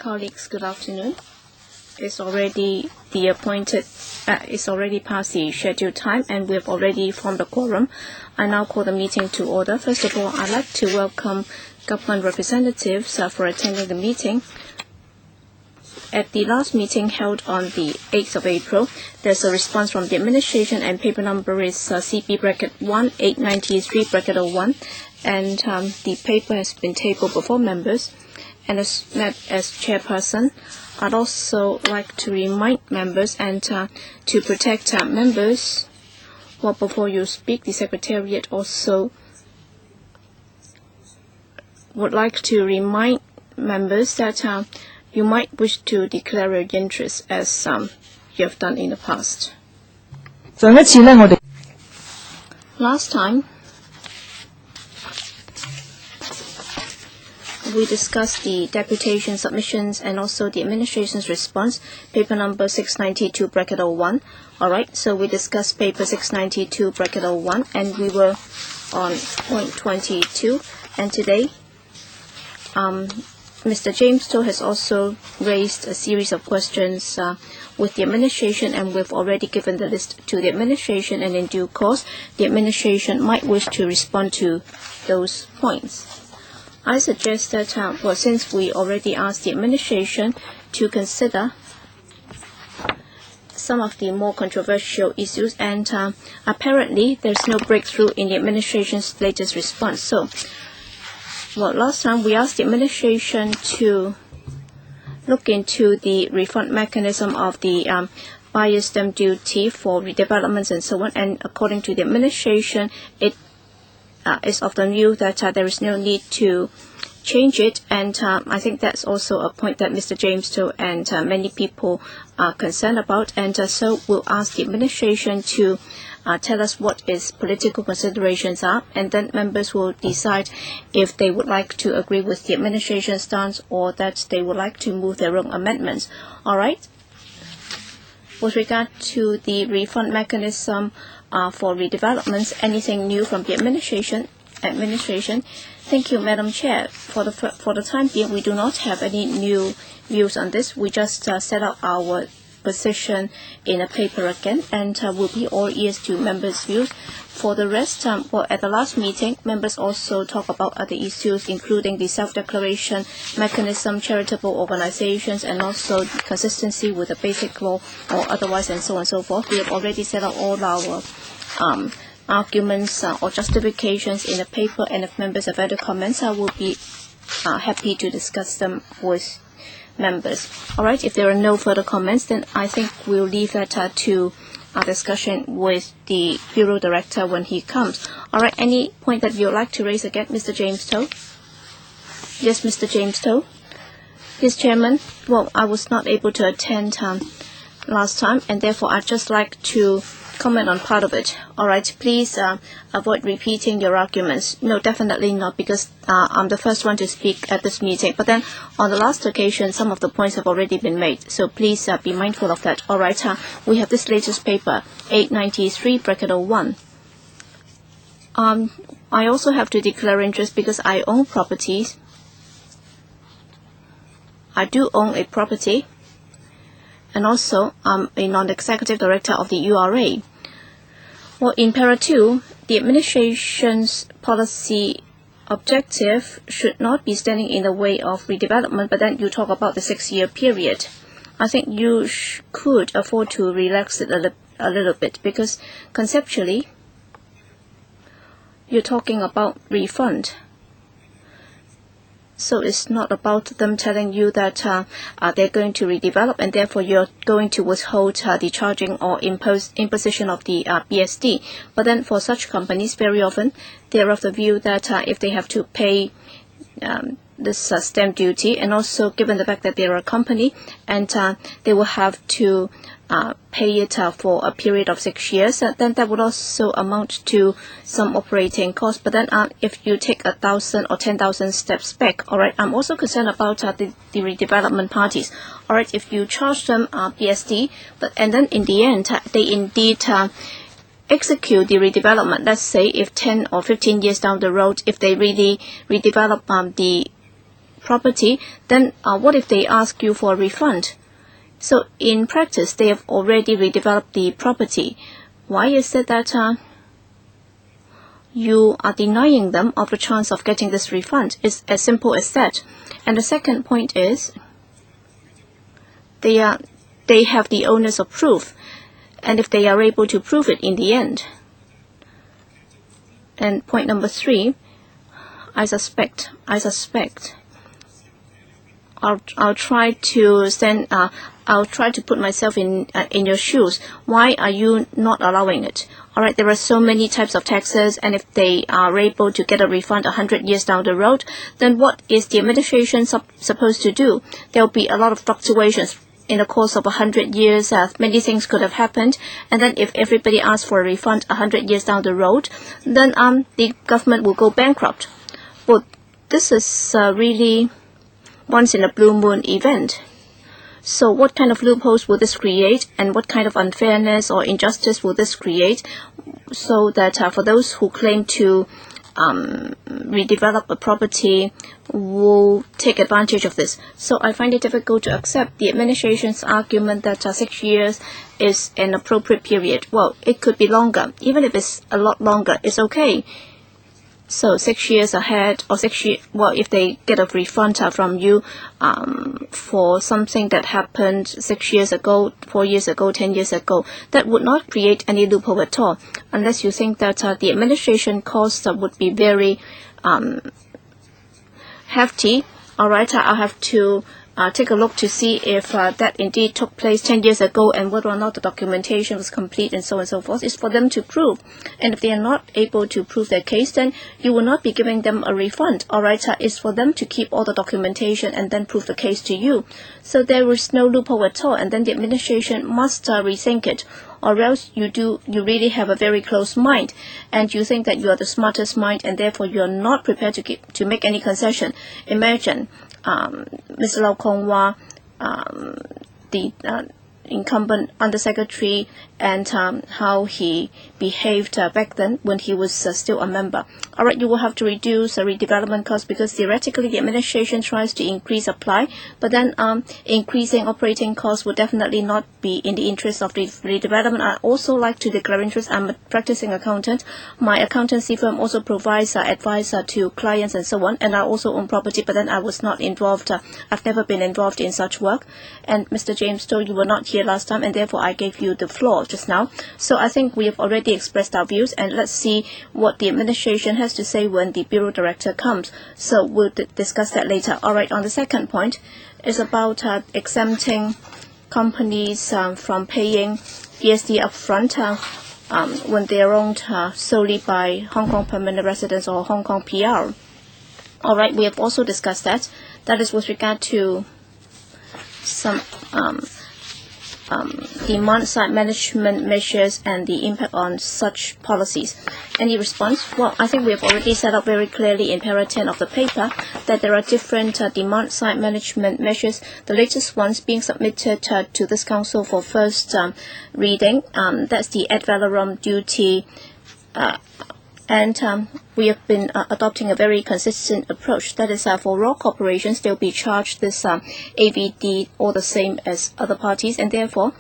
Colleagues, good afternoon. It's already it's already past the scheduled time, and we have already formed a quorum. I now call the meeting to order. First of all, I'd like to welcome government representatives for attending the meeting. At the last meeting held on the 8th of April, there's a response from the administration, and paper number is CP-1893-01, and the paper has been tabled before members. And as chairperson, I'd also like to remind members and to protect members. Well, before you speak, the Secretariat also would like to remind members that you might wish to declare your interest as you have done in the past. Last time, we discussed the deputation submissions and also the administration's response, paper number 692-01. All right, so we discussed paper 692-01, and we were on point 22. And today, Mr. James To has also raised a series of questions with the administration, and we've already given the list to the administration, and in due course, the administration might wish to respond to those points. I suggest that, since we already asked the administration to consider some of the more controversial issues, and apparently there's no breakthrough in the administration's latest response. So, last time we asked the administration to look into the refund mechanism of the buyer's stamp duty for redevelopments and so on, and according to the administration, it is of the view that there is no need to change it, and I think that's also a point that Mr. James To and many people are concerned about, and so we'll ask the administration to tell us what its political considerations are, and then members will decide if they would like to agree with the administration's stance or that they would like to move their own amendments. All right. With regard to the refund mechanism for redevelopments, anything new from the administration? Thank you, Madam Chair. For the time being, we do not have any new views on this. We just set out our position in a paper again, and will be all ears to members' views. For the rest, at the last meeting, members also talk about other issues, including the self-declaration mechanism, charitable organizations, and also the consistency with the basic law or otherwise, and so on and so forth. We have already set out all our arguments or justifications in the paper, and if members have other comments, I will be happy to discuss them with members. All right, if there are no further comments, then I think we'll leave that to our discussion with the Bureau Director when he comes. All right, any point that you'd like to raise again, Mr. James To? Yes, Mr. James To. Yes, Chairman. Well, I was not able to attend last time, and therefore I'd just like to comment on part of it. All right, please avoid repeating your arguments. No, definitely not, because I'm the first one to speak at this meeting. But then on the last occasion, some of the points have already been made. So please be mindful of that. All right, we have this latest paper, 893-01. I also have to declare interest because I own properties. I do own a property. And also, I'm a non-executive director of the URA. Well, in Para 2, the administration's policy objective should not be standing in the way of redevelopment, but then you talk about the 6-year period. I think you could afford to relax it a little bit, because conceptually, you're talking about refund. So it's not about them telling you that they're going to redevelop, and therefore you're going to withhold the charging or imposition of the BSD. But then for such companies, very often they're of the view that if they have to pay this stamp duty, and also given the fact that they're a company, and they will have to pay it for a period of 6 years, then that would also amount to some operating costs. But then if you take 1,000 or 10,000 steps back, all right, I'm also concerned about the redevelopment parties. All right, if you charge them BSD, and then in the end they indeed execute the redevelopment, let's say if 10 or 15 years down the road, if they really redevelop the property, then what if they ask you for a refund? So in practice, they have already redeveloped the property. Why is it that you are denying them of the chance of getting this refund? It's as simple as that. And the second point is they have the onus of proof, and if they are able to prove it in the end. And point number 3, I suspect I'll try to put myself in your shoes. Why are you not allowing it? All right, there are so many types of taxes, and if they are able to get a refund 100 years down the road, then what is the administration supposed to do? There will be a lot of fluctuations in the course of 100 years. Many things could have happened, and then if everybody asks for a refund 100 years down the road, then the government will go bankrupt. Well, this is really once in a blue moon event. So what kind of loopholes will this create, and what kind of unfairness or injustice will this create, so that for those who claim to redevelop a property will take advantage of this? So I find it difficult to accept the administration's argument that 6 years is an appropriate period. Well, it could be longer. Even if it's a lot longer, it's okay. So 6 years ahead, or 6 years, well, if they get a refund from you for something that happened 6 years ago, 4 years ago, 10 years ago, that would not create any loophole at all, unless you think that the administration costs would be very hefty. All right, I'll have to take a look to see if that indeed took place 10 years ago, and whether or not the documentation was complete, and so on and so forth. It's for them to prove. And if they are not able to prove their case, then you will not be giving them a refund. All right, it's for them to keep all the documentation and then prove the case to you. So there is no loophole at all, and then the administration must rethink it. Or else you really have a very closed mind, and you think that you are the smartest mind, and therefore you are not prepared to make any concession. Imagine Mr. Lau Kong-wah, the incumbent undersecretary, and how he behaved back then when he was still a member. All right, you will have to reduce the redevelopment costs, because theoretically the administration tries to increase supply, but then increasing operating costs would definitely not be in the interest of the redevelopment. I also like to declare interest. I'm a practicing accountant. My accountancy firm also provides advice to clients and so on, and I also own property, but then I was not involved. I've never been involved in such work. And Mr. James Stowe, you were not here last time, and therefore I gave you the floor just now. So I think we have already expressed our views, and let's see what the administration has to say when the bureau director comes. So we'll discuss that later. All right, on the second point is about exempting companies from paying BSD upfront when they are owned solely by Hong Kong permanent residents or Hong Kong PR. All right, we have also discussed that. That is with regard to some demand-side management measures and the impact on such policies. Any response? Well, I think we have already set out very clearly in para 10 of the paper that there are different demand-side management measures. The latest ones being submitted to this council for first reading. That's the ad valorem duty. And we have been adopting a very consistent approach. That is, for raw corporations, they'll be charged this AVD all the same as other parties. And therefore,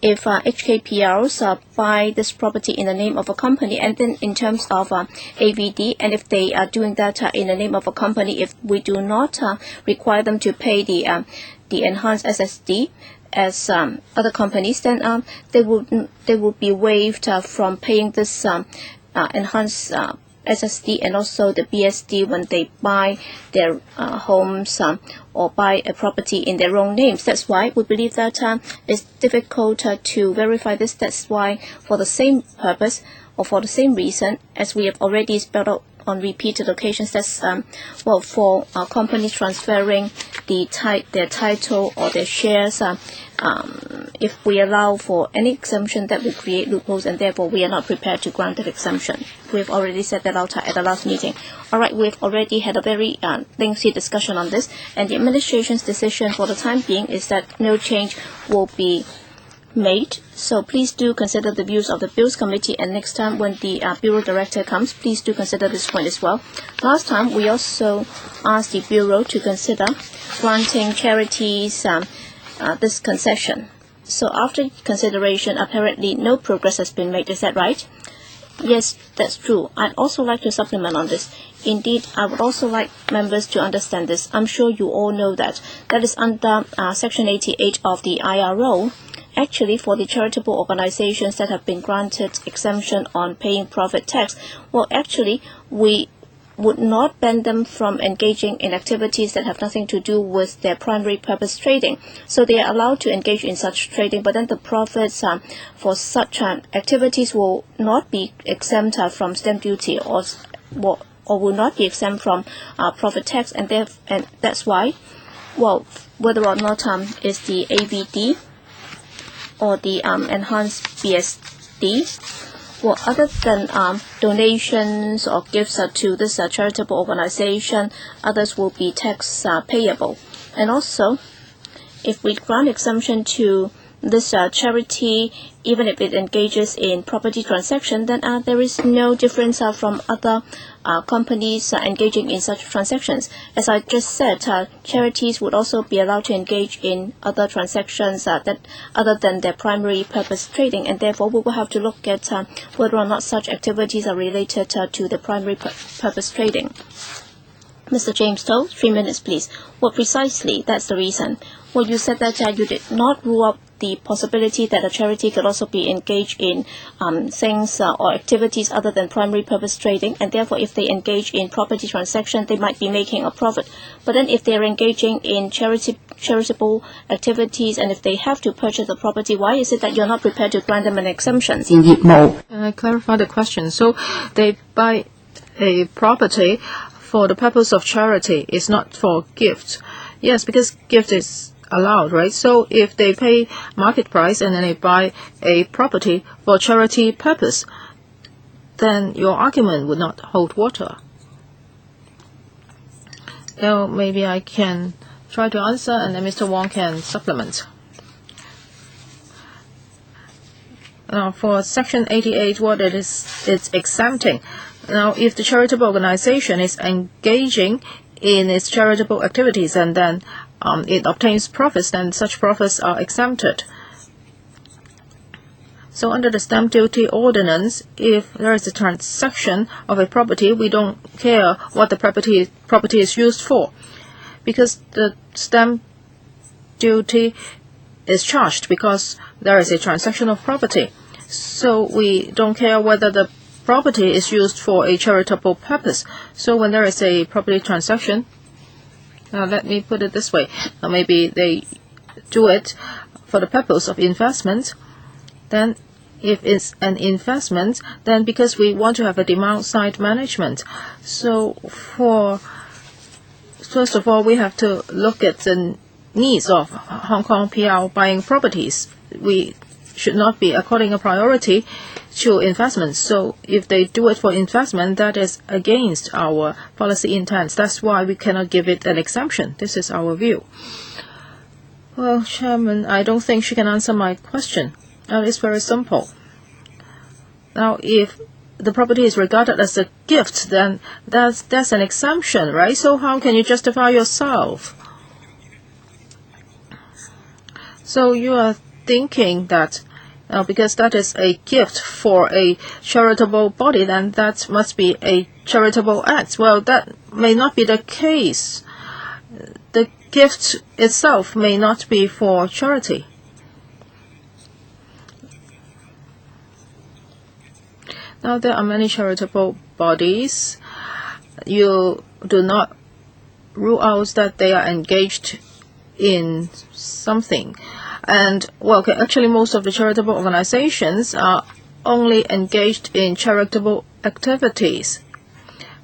if HKPRs buy this property in the name of a company, and then in terms of AVD, and if they are doing that in the name of a company, if we do not require them to pay the enhanced SSD as other companies, then they will be waived from paying this enhanced SSD and also the BSD when they buy their homes or buy a property in their own names. That's why we believe that it's difficult to verify this. That's why, for the same purpose or for the same reason, as we have already spelled out on repeated occasions, that's for companies transferring their title or their shares, if we allow for any exemption, that will create loopholes, and therefore we are not prepared to grant that exemption. We've already said that out at the last meeting. All right, we've already had a very lengthy discussion on this, and the administration's decision for the time being is that no change will be made. So please do consider the views of the Bills Committee, and next time when the Bureau Director comes, please do consider this point as well. Last time, we also asked the Bureau to consider granting charities this concession. So after consideration, apparently no progress has been made. Is that right? Yes, that's true. I'd also like to supplement on this. Indeed, I would also like members to understand this. I'm sure you all know that. That is under Section 88 of the IRO. Actually, for the charitable organizations that have been granted exemption on paying profit tax, well, actually, we would not ban them from engaging in activities that have nothing to do with their primary purpose trading. So they are allowed to engage in such trading, but then the profits for such activities will not be exempt from stamp duty or will not be exempt from profit tax, and that's why, well, whether or not is the ABD or the enhanced BSD, well, other than donations or gifts to this charitable organization, others will be tax payable. And also, if we grant exemption to this charity, even if it engages in property transaction, then there is no difference from other companies engaging in such transactions. As I just said, charities would also be allowed to engage in other transactions that other than their primary purpose trading, and therefore we will have to look at whether or not such activities are related to the primary purpose trading. Mr. James Toh, 3 minutes, please. Well, precisely, that's the reason. Well, you said that you did not rule out the possibility that a charity could also be engaged in things or activities other than primary purpose trading, and therefore if they engage in property transaction, they might be making a profit. But then if they're engaging in charitable activities, and if they have to purchase the property, why is it that you're not prepared to grant them an exemption? Can I clarify the question? So they buy a property for the purpose of charity, it's not for gift. Yes, because gift is allowed, right? So if they pay market price and then they buy a property for charity purpose, then your argument would not hold water. Now, maybe I can try to answer, and then Mr. Wong can supplement. Now, for Section 88, what it is, it's exempting. Now, if the charitable organization is engaging in its charitable activities and then it obtains profits, then such profits are exempted. So under the stamp duty ordinance, if there is a transaction of a property, we don't care what the property is used for, because the stamp duty is charged because there is a transaction of property. So we don't care whether the property is used for a charitable purpose. So when there is a property transaction, let me put it this way, maybe they do it for the purpose of investment, then if it's an investment, then because we want to have a demand side management, so first of all we have to look at the needs of Hong Kong PR buying properties. We should not be according a priority to investments. So if they do it for investment, that is against our policy intent. That's why we cannot give it an exemption. This is our view. Well, Chairman, I don't think she can answer my question. It's very simple. Now, if the property is regarded as a gift, then that's an exemption, right? So how can you justify yourself? So you are thinking that because that is a gift for a charitable body, then that must be a charitable act. Well, that may not be the case. The gift itself may not be for charity. Now, there are many charitable bodies. You do not rule out that they are engaged in something. And, well, actually most of the charitable organizations are only engaged in charitable activities.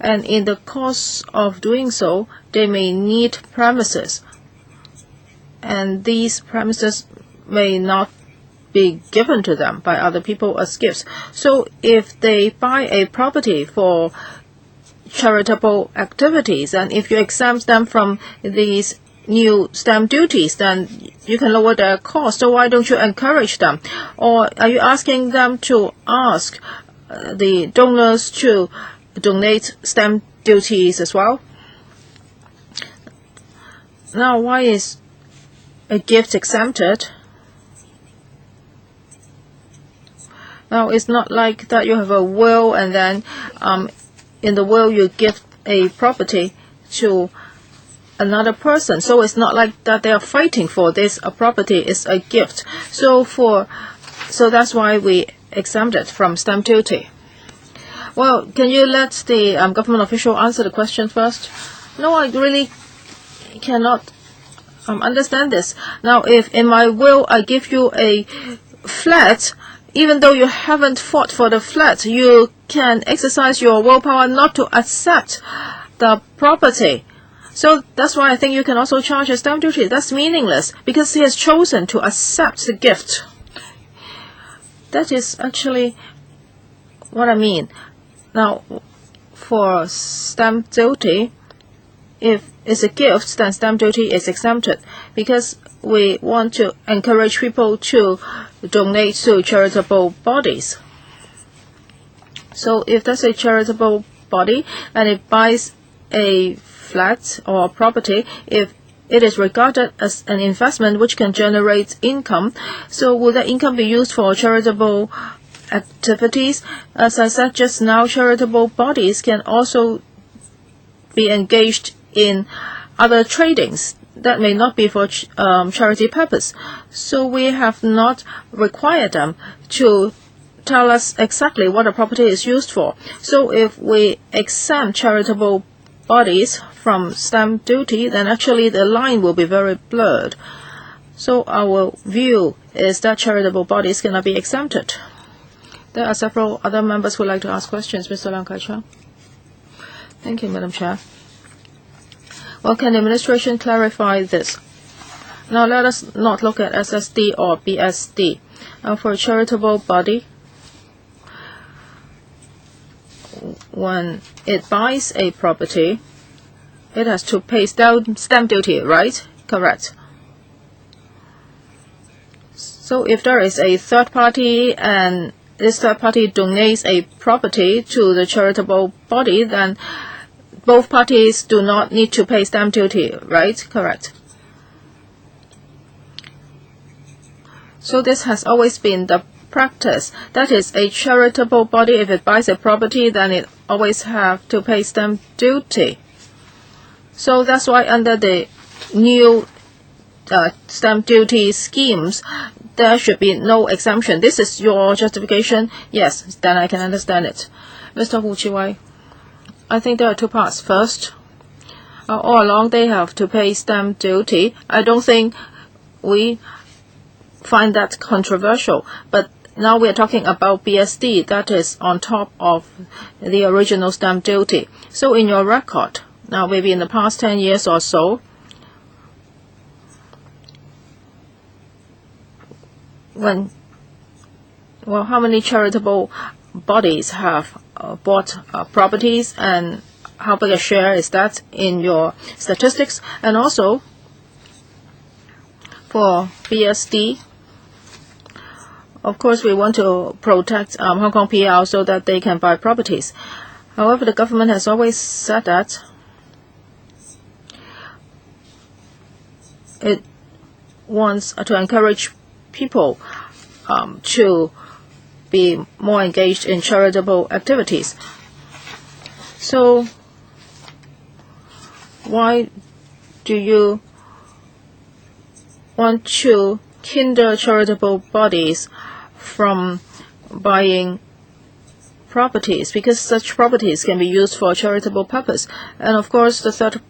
And in the course of doing so, they may need premises. And these premises may not be given to them by other people as gifts. So if they buy a property for charitable activities, and if you exempt them from these new stamp duties, then you can lower their cost. So why don't you encourage them? Or are you asking them to ask the donors to donate stamp duties as well? Now, why is a gift exempted? Now, it's not like that you have a will and then in the will you give a property to another person. So it's not like that they are fighting for this. A property is a gift. So that's why we exempt it from stamp duty. Well, can you let the government official answer the question first? No, I really cannot understand this. Now, if in my will I give you a flat, even though you haven't fought for the flat, you can exercise your willpower not to accept the property. So that's why I think you can also charge a stamp duty. That's meaningless because he has chosen to accept the gift. That is actually what I mean. Now, for stamp duty, if it's a gift, then stamp duty is exempted because we want to encourage people to donate to charitable bodies. So if there's a charitable body and it buys a flat or property, if it is regarded as an investment which can generate income, so will that income be used for charitable activities? As I said just now, charitable bodies can also be engaged in other tradings that may not be for charity purpose. So we have not required them to tell us exactly what a property is used for. So if we exempt charitable bodies from stamp duty, then actually the line will be very blurred. So our view is that charitable bodies cannot be exempted. There are several other members who would like to ask questions. Mr. Leung Kai-chiang. Thank you, Madam Chair. Well, can the administration clarify this? Now, let us not look at SSD or BSD. For a charitable body, when it buys a property, it has to pay stamp duty, right? Correct. So if there is a third party and this third party donates a property to the charitable body, then both parties do not need to pay stamp duty, right? Correct. So this has always been the practice. That is, a charitable body, if it buys a property, then it always have to pay stamp duty. So that's why under the new stamp duty schemes, there should be no exemption. This is your justification? Yes, then I can understand it. Mr. Hu Chi-wai, I think there are two parts. First, all along they have to pay stamp duty. I don't think we find that controversial. But now we are talking about BSD, that is on top of the original stamp duty. So in your record, now maybe in the past 10 years or so, how many charitable bodies have bought properties, and how big a share is that in your statistics? And also for BSD, of course we want to protect Hong Kong PR so that they can buy properties. However, the government has always said that it wants to encourage people to be more engaged in charitable activities. So why do you want to hinder charitable bodies from buying properties? Because such properties can be used for charitable purpose. And of course, the third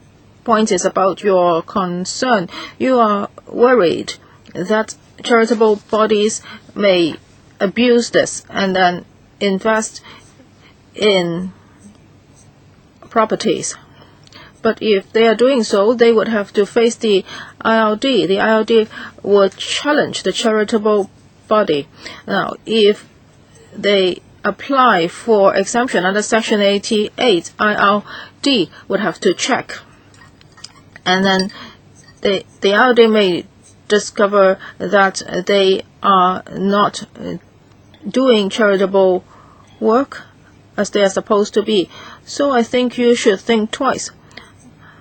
point is about your concern. You are worried that charitable bodies may abuse this and then invest in properties. But if they are doing so, they would have to face the IRD. The IRD would challenge the charitable body. Now, if they apply for exemption under Section 88, IRD would have to check. And then the IRD may discover that they are not doing charitable work as they are supposed to be. So I think you should think twice.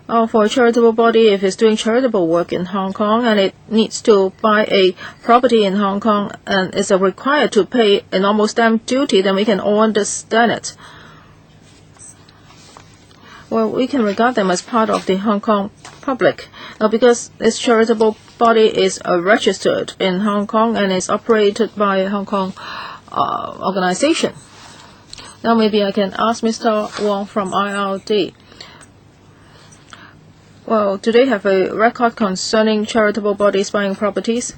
For a charitable body, if it's doing charitable work in Hong Kong and it needs to buy a property in Hong Kong and is required to pay a normal stamp duty, then we can all understand it. Well, we can regard them as part of the Hong Kong public. Because this charitable body is registered in Hong Kong and is operated by a Hong Kong organization. Now maybe I can ask Mr. Wong from IRD. Well, do they have a record concerning charitable bodies buying properties?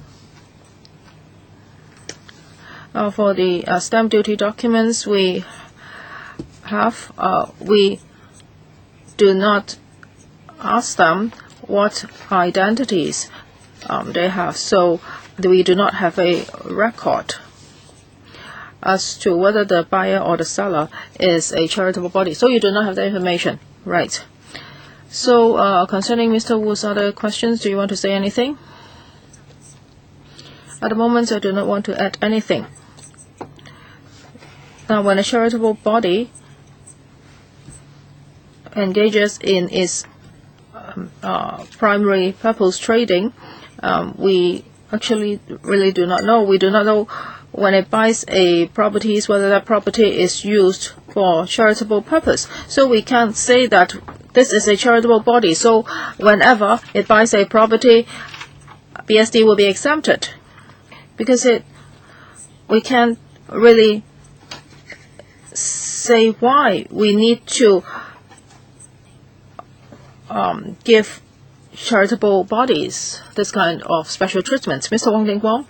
For the stamp duty documents we have, we do not ask them what identities they have, so we do not have a record as to whether the buyer or the seller is a charitable body. So you do not have the information, right? So concerning Mr. Wu's other questions, do you want to say anything? At the moment, I do not want to add anything. Now, when a charitable body engages in its primary purpose trading, we actually really do not know. We do not know when it buys a property whether that property is used for charitable purpose. So we can't say that this is a charitable body. So whenever it buys a property, BSD will be exempted, because we can't really say why we need to give charitable bodies this kind of special treatment. Mr. Wong.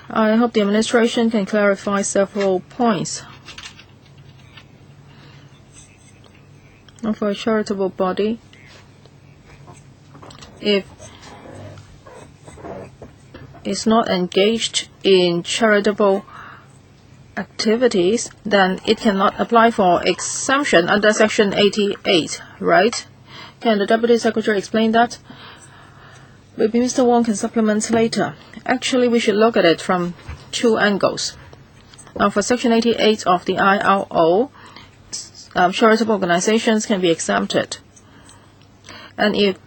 I hope the administration can clarify several points. For a charitable body, if it's not engaged in charitable activities, then it cannot apply for exemption under Section 88, right? Can the Deputy Secretary explain that? Maybe Mr. Wong can supplement later. Actually, we should look at it from two angles. Now, for Section 88 of the ILO, charitable organizations can be exempted. And if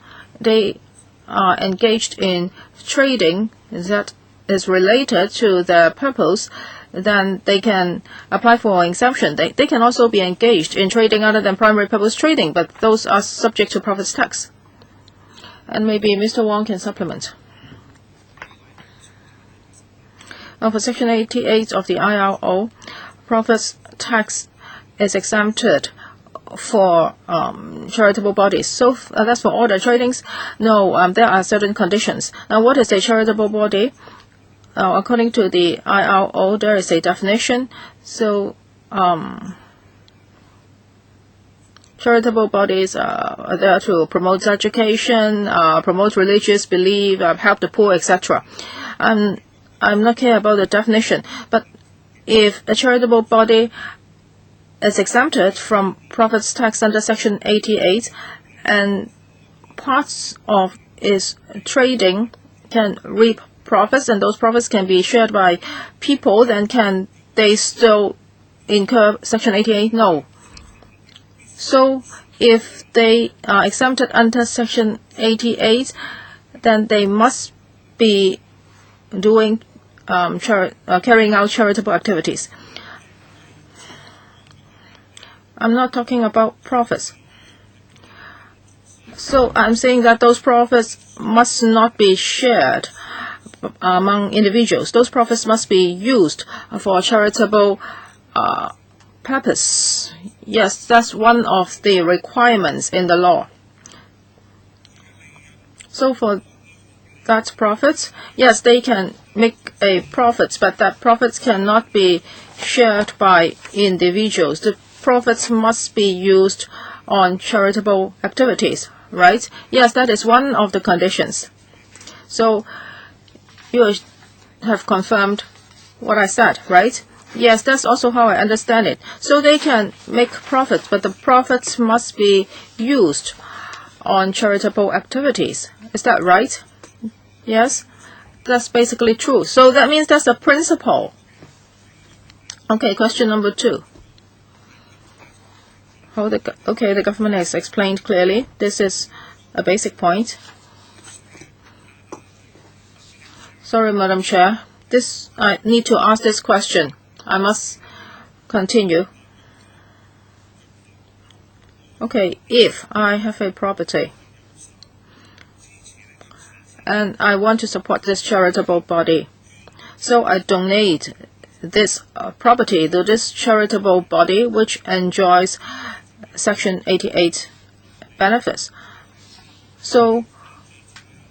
they are engaged in trading that is related to their purpose, then they can apply for exemption. They can also be engaged in trading other than primary purpose trading, but those are subject to profits tax. And maybe Mr. Wong can supplement. Now, for Section 88 of the ILO, profits tax is exempted for charitable bodies. So that's for all the tradings. No, there are certain conditions. Now, what is a charitable body? According to the ILO, there is a definition. So charitable bodies are there to promote education, promote religious belief, help the poor, etc. I'm not clear about the definition, but if a charitable body is exempted from profits tax under Section 88, and parts of its trading can reap profits, and those profits can be shared by people, then can they still incur Section 88? No. So if they are exempted under Section 88, then they must be doing carrying out charitable activities. I'm not talking about profits. So I'm saying that those profits must not be shared among individuals. Those profits must be used for charitable purpose. Yes, that's one of the requirements in the law. So for that profits, yes, they can make a profit, but that profits cannot be shared by individuals. The profits must be used on charitable activities, right? Yes, that is one of the conditions. So you have confirmed what I said, right? Yes, that's also how I understand it. So they can make profits, but the profits must be used on charitable activities. Is that right? Yes, that's basically true. So that means that's a principle. Okay, question number 2. Okay, the government has explained clearly. This is a basic point. Sorry, Madam Chair. I need to ask this question. I must continue. Okay, if I have a property and I want to support this charitable body, so I donate this property to this charitable body which enjoys Section 88 benefits. So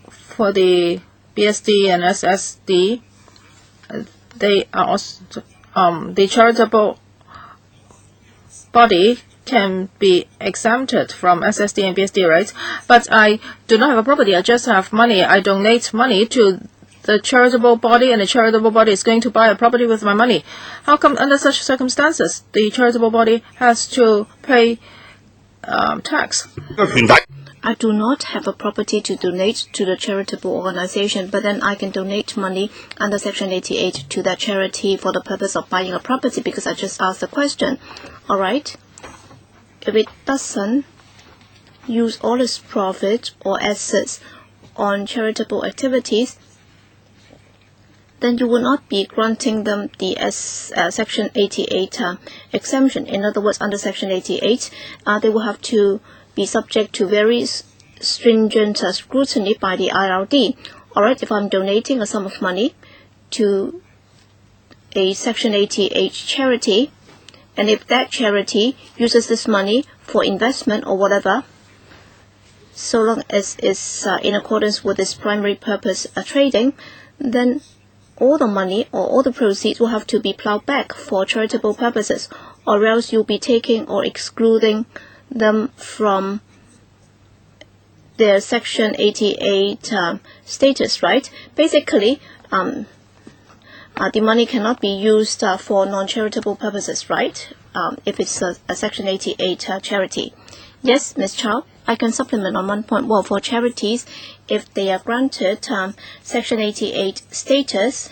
for the BSD and SSD, they are also, the charitable body can be exempted from SSD and BSD rates, but I do not have a property. I just have money. I donate money to the charitable body, and the charitable body is going to buy a property with my money. How come under such circumstances the charitable body has to pay tax? I do not have a property to donate to the charitable organization, but then I can donate money under Section 88 to that charity for the purpose of buying a property, because I just asked the question. All right? If it doesn't use all its profit or assets on charitable activities, then you will not be granting them the Section 88 exemption. In other words, under Section 88, they will have to be subject to very stringent scrutiny by the IRD. All right, if I'm donating a sum of money to a Section 88 charity, and if that charity uses this money for investment or whatever, so long as it's in accordance with its primary purpose trading, then all the money or all the proceeds will have to be plowed back for charitable purposes, or else you'll be taking or excluding them from their Section 88 status, right? Basically, the money cannot be used for non-charitable purposes, right? If it's a Section 88 charity. Yes, Ms. Chow, I can supplement on one point. Well, for charities, if they are granted Section 88 status,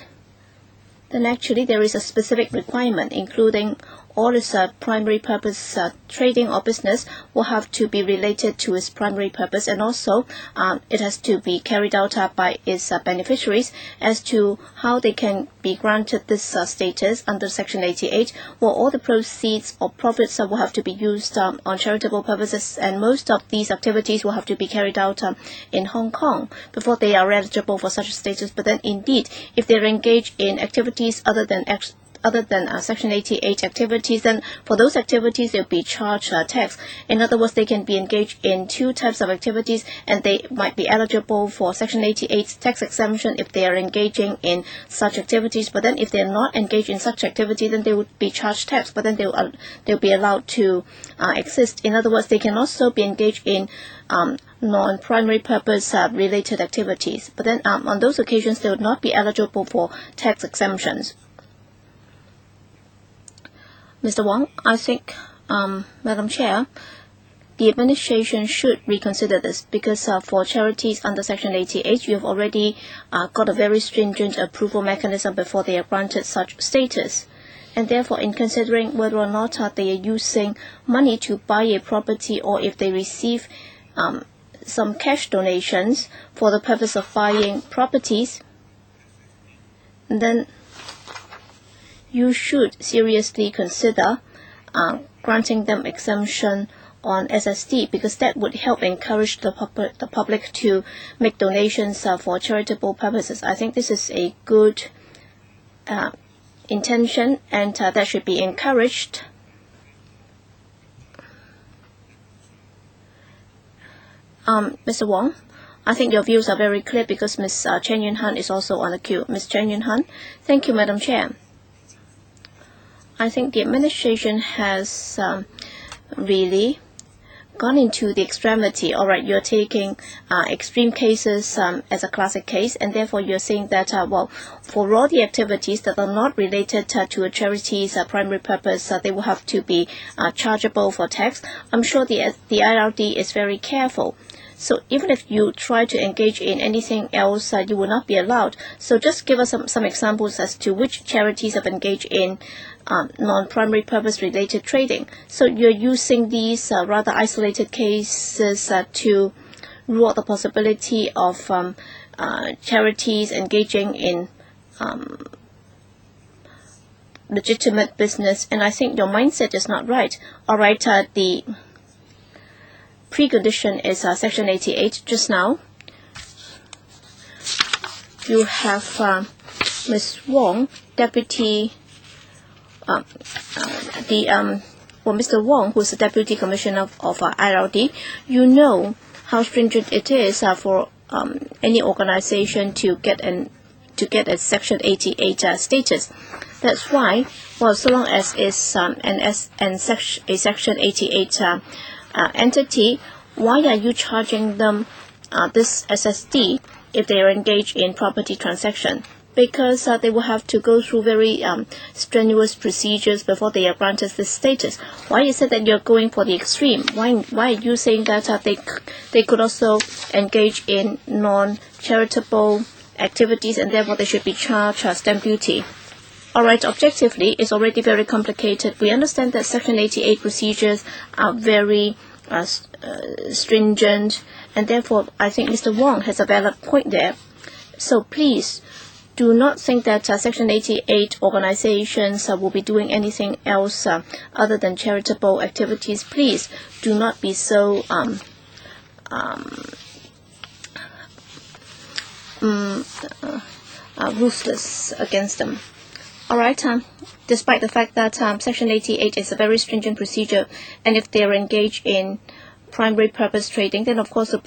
then actually there is a specific requirement, including all its primary purpose trading or business will have to be related to its primary purpose, and also it has to be carried out by its beneficiaries. As to how they can be granted this status under Section 88, well, all the proceeds or profits will have to be used on charitable purposes, and most of these activities will have to be carried out in Hong Kong before they are eligible for such a status. But then indeed, if they're engaged in activities other than Section 88 activities, then for those activities they'll be charged tax. In other words, they can be engaged in two types of activities, and they might be eligible for Section 88 tax exemption if they are engaging in such activities. But then if they're not engaged in such activity, then they would be charged tax, but then they'll be allowed to exist. In other words, they can also be engaged in non-primary purpose related activities, but then on those occasions they would not be eligible for tax exemptions. Mr. Wong, I think, Madam Chair, the administration should reconsider this, because for charities under Section 88, you have already got a very stringent approval mechanism before they are granted such status. And therefore, in considering whether or not they are using money to buy a property, or if they receive some cash donations for the purpose of buying properties, then you should seriously consider granting them exemption on SSD, because that would help encourage the public to make donations for charitable purposes. I think this is a good intention, and that should be encouraged. Mr. Wong, I think your views are very clear, because Ms. Chen Yun-han is also on the queue. Ms. Chen Yun-han. Thank you, Madam Chair. I think the administration has really gone into the extremity. All right, you're taking extreme cases as a classic case, and therefore you're saying that, well, for all the activities that are not related to a charity's primary purpose, they will have to be chargeable for tax. I'm sure the IRD is very careful So even if you try to engage in anything else, you will not be allowed. So just give us some examples as to which charities have engaged in non-primary purpose related trading. So you're using these rather isolated cases to rule out the possibility of charities engaging in legitimate business, and I think your mindset is not right. All right, the precondition is Section 88. Just now, you have Ms. Wong, Deputy, Mr. Wong, who is the Deputy Commissioner of IRD. You know how stringent it is for any organization to get a Section 88 status. That's why, well, so long as it's a Section 88 entity, why are you charging them this SSD if they are engaged in property transaction? Because they will have to go through very strenuous procedures before they are granted this status. Why is it that you're going for the extreme? Why are you saying that they could also engage in non-charitable activities and therefore they should be charged stamp duty? All right, objectively, it's already very complicated. We understand that Section 88 procedures are very stringent, and therefore I think Mr. Wong has a valid point there. So please do not think that Section 88 organizations will be doing anything else other than charitable activities. Please do not be so ruthless against them. All right, despite the fact that Section 88 is a very stringent procedure, and if they are engaged in primary purpose trading, then of course the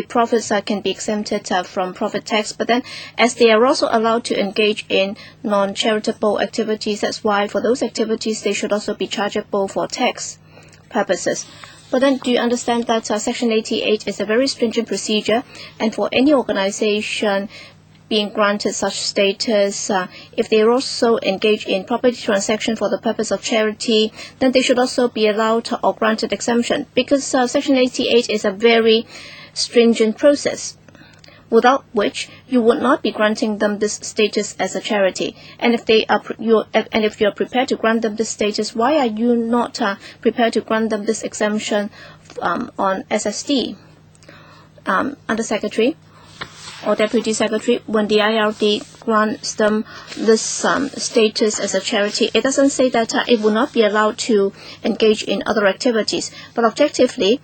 profits can be exempted from profit tax. But then, as they are also allowed to engage in non-charitable activities, that's why for those activities they should also be chargeable for tax purposes. But then, do you understand that Section 88 is a very stringent procedure, and for any organization being granted such status, if they are also engaged in property transaction for the purpose of charity, then they should also be allowed or granted exemption, because Section 88 is a very stringent process, without which you would not be granting them this status as a charity. And if you are prepared to grant them this status, why are you not prepared to grant them this exemption on SSD? Under Secretary or Deputy Secretary, when the IRD grants them this status as a charity, it doesn't say that it will not be allowed to engage in other activities. But objectively,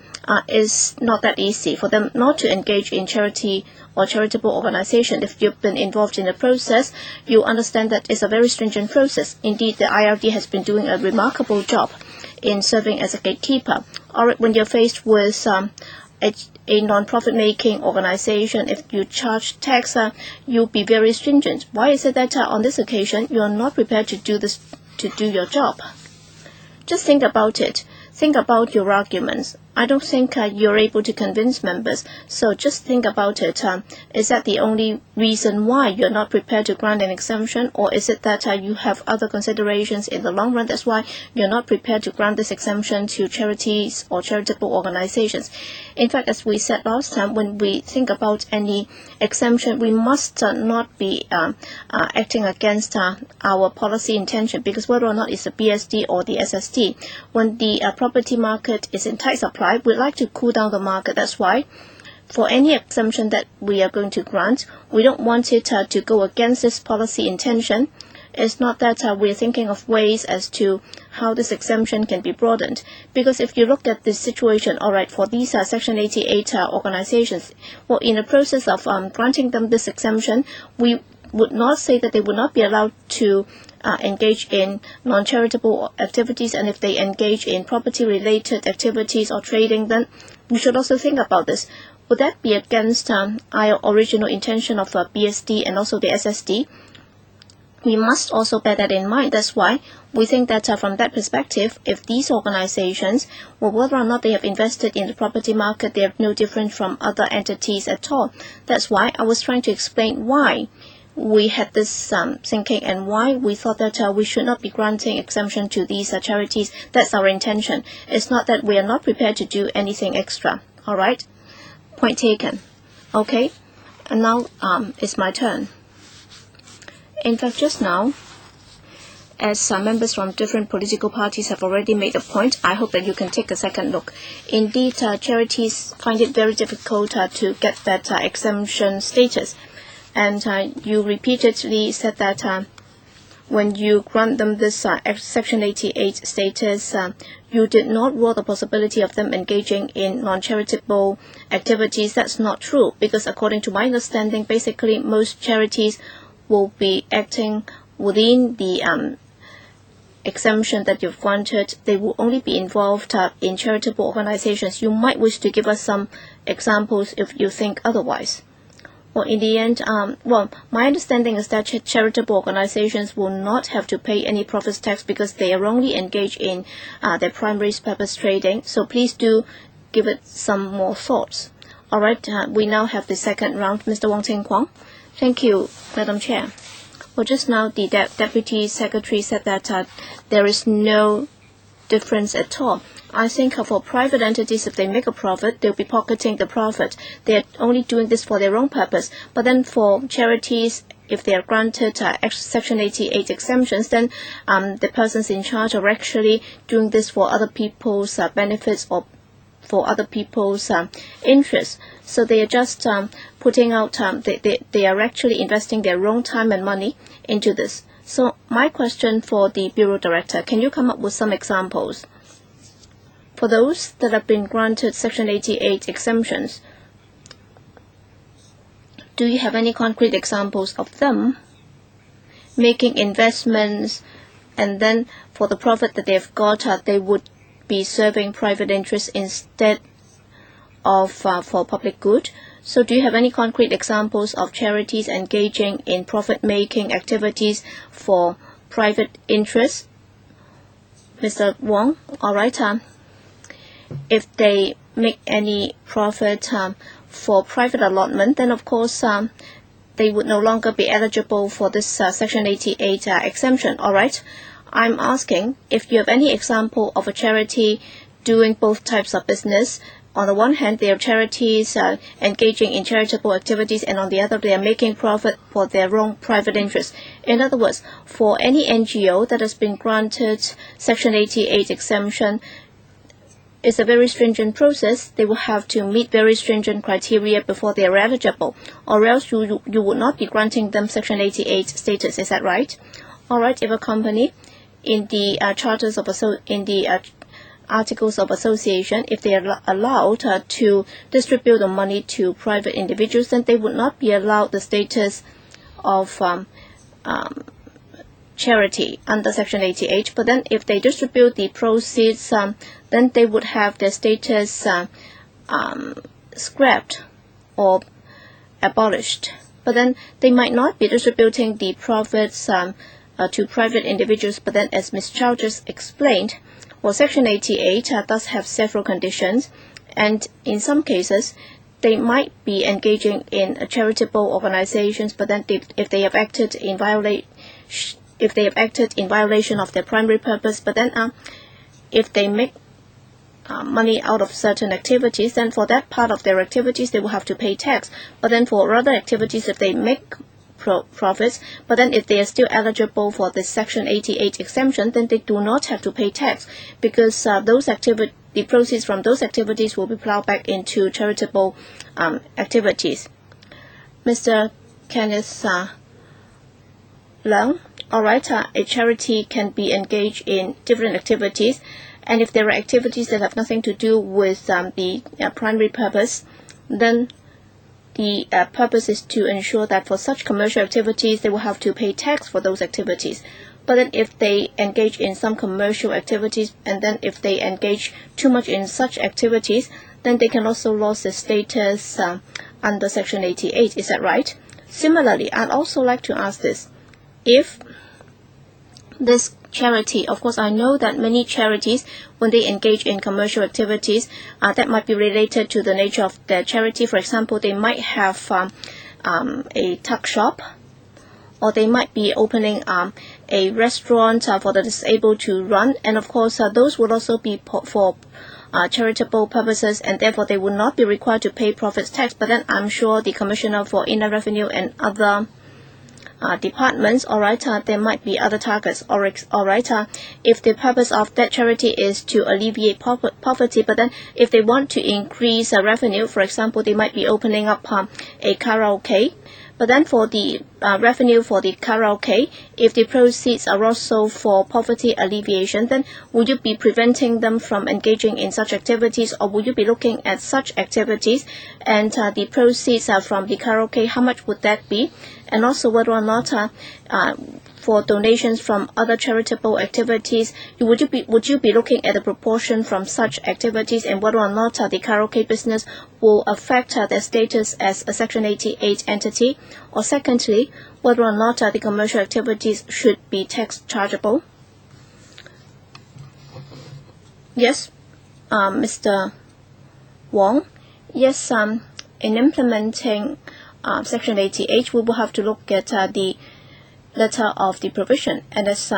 it's not that easy for them not to engage in charity or charitable organization. If you've been involved in the process, you understand that it's a very stringent process. Indeed, the IRD has been doing a remarkable job in serving as a gatekeeper. Or when you're faced with a non-profit making organization, if you charge tax, you'll be very stringent. Why is it that on this occasion you are not prepared to do your job? Just think about it. Think about your arguments. I don't think you're able to convince members. So just think about it. Is that the only reason why you're not prepared to grant an exemption, or is it that you have other considerations in the long run? That's why you're not prepared to grant this exemption to charities or charitable organizations. In fact, as we said last time, when we think about any exemption, we must not be acting against our policy intention, because whether or not it's the BSD or the SSD, when the property market is in tight supply, we'd like to cool down the market. That's why for any exemption that we are going to grant, we don't want it to go against this policy intention. It's not that we're thinking of ways as to how this exemption can be broadened. Because if you look at the situation, all right, for these Section 88 organizations, well, in the process of granting them this exemption, we would not say that they would not be allowed to engage in non-charitable activities, and if they engage in property-related activities or trading, then we should also think about this. Would that be against our original intention of BSD and also the SSD? We must also bear that in mind. That's why we think that from that perspective, if these organizations, well, whether or not they have invested in the property market, they are no different from other entities at all. That's why I was trying to explain why we had this thinking and why we thought that we should not be granting exemption to these charities. That's our intention. It's not that we are not prepared to do anything extra. All right? Point taken. Okay? And now it's my turn. In fact, just now, as some members from different political parties have already made a point, I hope that you can take a second look. Indeed, charities find it very difficult to get that exemption status. And you repeatedly said that when you grant them this Section 88 status, you did not rule the possibility of them engaging in non-charitable activities. That's not true, because according to my understanding, basically most charities will be acting within the exemption that you've granted. They will only be involved in charitable organizations. You might wish to give us some examples if you think otherwise. Well, in the end, my understanding is that charitable organizations will not have to pay any profits tax because they are only engaged in their primary purpose trading. So please do give it some more thoughts. All right, we now have the second round. Mr. Wai-king. Thank you, Madam Chair. Well, just now the Deputy Secretary said that there is no difference at all. I think for private entities, if they make a profit, they'll be pocketing the profit. They're only doing this for their own purpose. But then for charities, if they are granted Section 88 exemptions, then the persons in charge are actually doing this for other people's benefits or for other people's interests. So they are just putting out, they are actually investing their own time and money into this. So my question for the Bureau Director, can you come up with some examples? For those that have been granted Section 88 exemptions, do you have any concrete examples of them making investments, and then for the profit that they've got, they would be serving private interests instead of for public good? So do you have any concrete examples of charities engaging in profit-making activities for private interests? Mr. Wong, all right. If they make any profit for private allotment, then of course they would no longer be eligible for this Section 88 exemption. All right. I'm asking if you have any example of a charity doing both types of business. On the one hand, they are charities engaging in charitable activities, and on the other, they are making profit for their own private interests. In other words, for any NGO that has been granted Section 88 exemption, it's a very stringent process. They will have to meet very stringent criteria before they are eligible, or else you would not be granting them Section 88 status. Is that right? All right. If a company in the Articles of Association, if they are allowed to distribute the money to private individuals, then they would not be allowed the status of charity under Section 88. But then if they distribute the proceeds, then they would have their status scrapped or abolished. But then they might not be distributing the profits to private individuals. But then, as Ms. Chow just explained, well, Section 88 does have several conditions, and in some cases, they might be engaging in charitable organizations. But then, if they have acted in violation of their primary purpose, but then if they make money out of certain activities, then for that part of their activities, they will have to pay tax. But then for other activities, if they make profits, but then if they are still eligible for the Section 88 exemption, then they do not have to pay tax, because the proceeds from those activities will be plowed back into charitable activities. Mr. Kenneth Leung, all right, a charity can be engaged in different activities, and if there are activities that have nothing to do with the primary purpose, then the purpose is to ensure that for such commercial activities, they will have to pay tax for those activities. But then if they engage in some commercial activities, and then if they engage too much in such activities, then they can also lose their status under Section 88. Is that right? Similarly, I'd also like to ask this. If this charity, of course, I know that many charities, when they engage in commercial activities, that might be related to the nature of their charity. For example, they might have a tuck shop, or they might be opening a restaurant for the disabled to run. And of course, those would also be for charitable purposes, and therefore they will not be required to pay profits tax. But then I'm sure the Commissioner for Inland Revenue and other departments, all right, there might be other targets, all right, if the purpose of that charity is to alleviate poverty, but then if they want to increase revenue, for example, they might be opening up a karaoke. But then for the revenue for the karaoke, if the proceeds are also for poverty alleviation, then would you be preventing them from engaging in such activities, or would you be looking at such activities and the proceeds from the karaoke, how much would that be? And also whether or not for donations from other charitable activities, would you be looking at the proportion from such activities, and whether or not the karaoke business will affect their status as a Section 88 entity? Or secondly, whether or not the commercial activities should be tax chargeable? Yes, Mr. Wong. Yes, in implementing Section 88, we will have to look at the letter of the provision. And as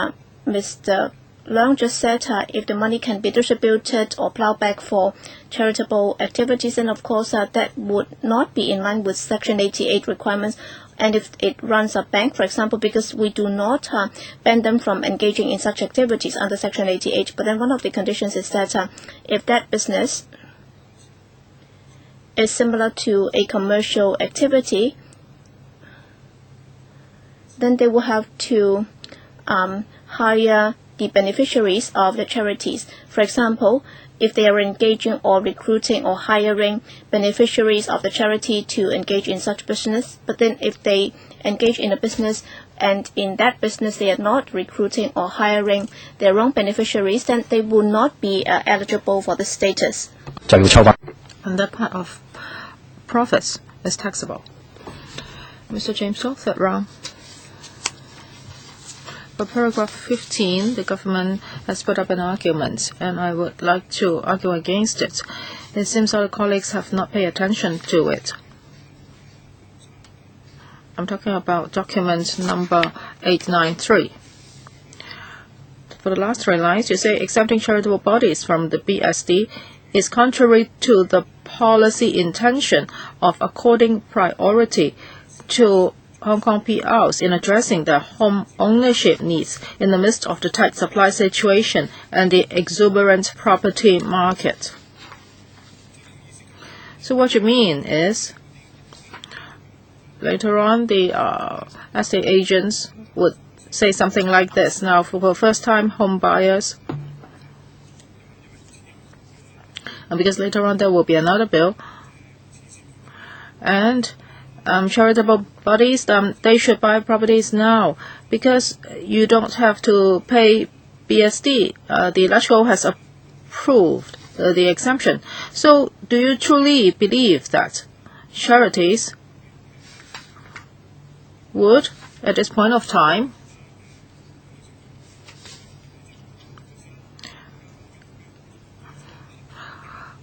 Mr. Leung just said, if the money can be distributed or plowed back for charitable activities, then of course that would not be in line with Section 88 requirements. And if it runs a bank, for example, because we do not ban them from engaging in such activities under Section 88, but then one of the conditions is that if that business is similar to a commercial activity, then they will have to hire the beneficiaries of the charities. For example, if they are engaging or recruiting or hiring beneficiaries of the charity to engage in such business, but then if they engage in a business and in that business they are not recruiting or hiring their own beneficiaries, then they will not be eligible for the status. And that part of profits is taxable. Mr. James Law, third round. For paragraph 15, the government has put up an argument, and I would like to argue against it. It seems our colleagues have not paid attention to it. I'm talking about document number 893. For the last 3 lines, you say exempting charitable bodies from the BSD is contrary to the policy intention of according priority to Hong Kong PRs in addressing their home ownership needs in the midst of the tight supply situation and the exuberant property market. So what you mean is, later on the estate agents would say something like this. Now, for first-time home buyers, and because later on there will be another bill, and charitable bodies, they should buy properties now because you don't have to pay BSD. The electoral has approved the exemption. So do you truly believe that charities would, at this point of time,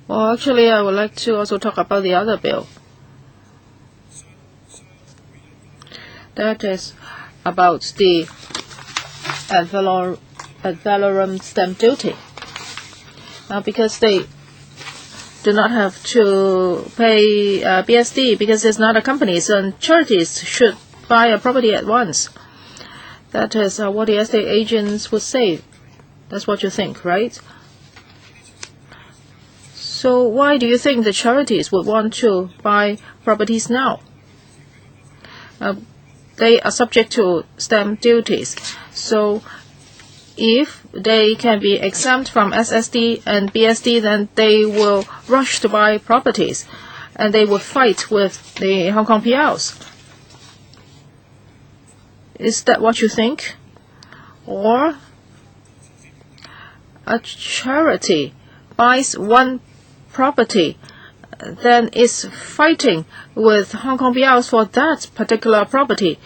well, actually, I would like to also talk about the other bill. That is about the ad valorem stamp duty. Now, because they do not have to pay BSD because it's not a company, so charities should buy a property at once. That is what the estate agents would say. That's what you think, right? So why do you think the charities would want to buy properties now? They are subject to stamp duties. So if they can be exempt from SSD and BSD, then they will rush to buy properties, and they will fight with the Hong Kong PLs. Is that what you think? Or a charity buys one property, then is fighting with Hong Kong PLs for that particular property.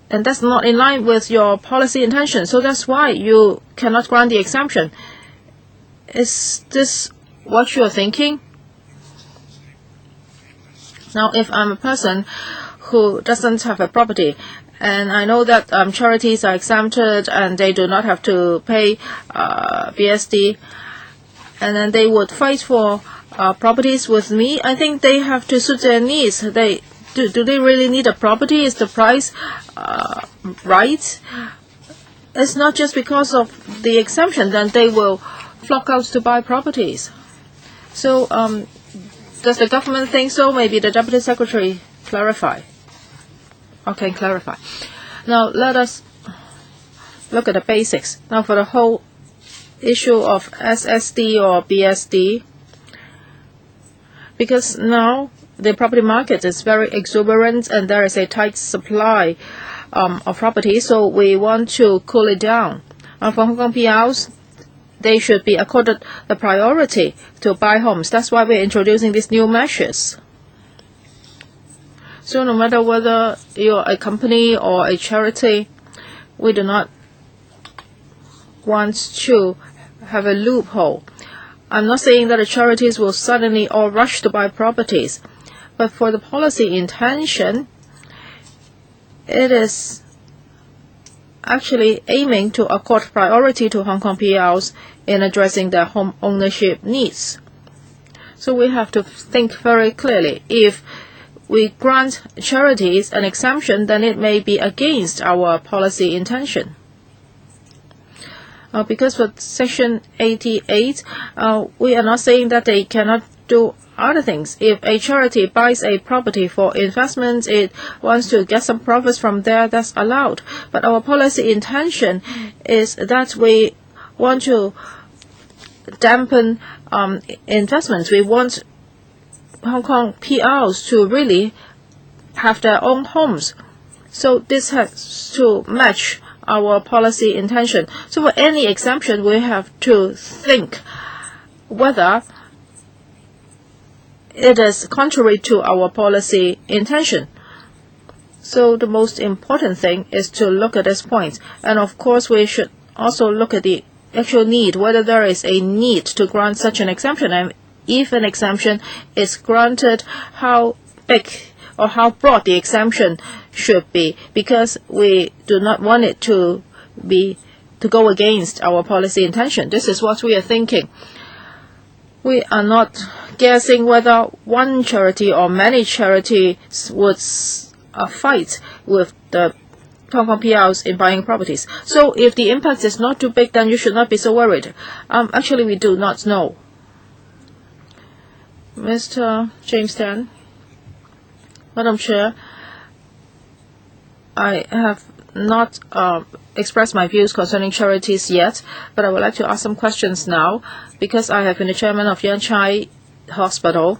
And that's not in line with your policy intention. So that's why you cannot grant the exemption. Is this what you're thinking? Now, if I'm a person who doesn't have a property, and I know that charities are exempted and they do not have to pay BSD, and then they would fight for properties with me. I think they have to suit their needs. Do they really need a property? Is the price right? It's not just because of the exemption that they will flock out to buy properties. So does the government think so? Maybe the Deputy Secretary clarify. Okay, clarify. Now let us look at the basics. Now for the whole issue of SSD or BSD, because now the property market is very exuberant and there is a tight supply of property, so we want to cool it down. For Hong Kong PRs, they should be accorded the priority to buy homes. That's why we're introducing these new measures. So no matter whether you're a company or a charity, we do not want to have a loophole. I'm not saying that the charities will suddenly all rush to buy properties, but for the policy intention, it is actually aiming to accord priority to Hong Kong PRs in addressing their home ownership needs. So we have to think very clearly. If we grant charities an exemption, then it may be against our policy intention. Because for Section 88, we are not saying that they cannot do other things. If a charity buys a property for investment, it wants to get some profits from there, that's allowed. But our policy intention is that we want to dampen investments. We want Hong Kong PRs to really have their own homes. So this has to match our policy intention. So for any exemption, we have to think whether it is contrary to our policy intention. So the most important thing is to look at this point. And of course, we should also look at the actual need, whether there is a need to grant such an exemption. And if an exemption is granted, how big or how broad the exemption should be, because we do not want it to go against our policy intention. This is what we are thinking. We are not guessing whether one charity or many charities would fight with the Hong Kong PRs in buying properties. So if the impact is not too big, then you should not be so worried. Actually, we do not know. Mr. James Tan, Madam Chair, I have not expressed my views concerning charities yet, but I would like to ask some questions now, because I have been the chairman of Yan Chai Hospital,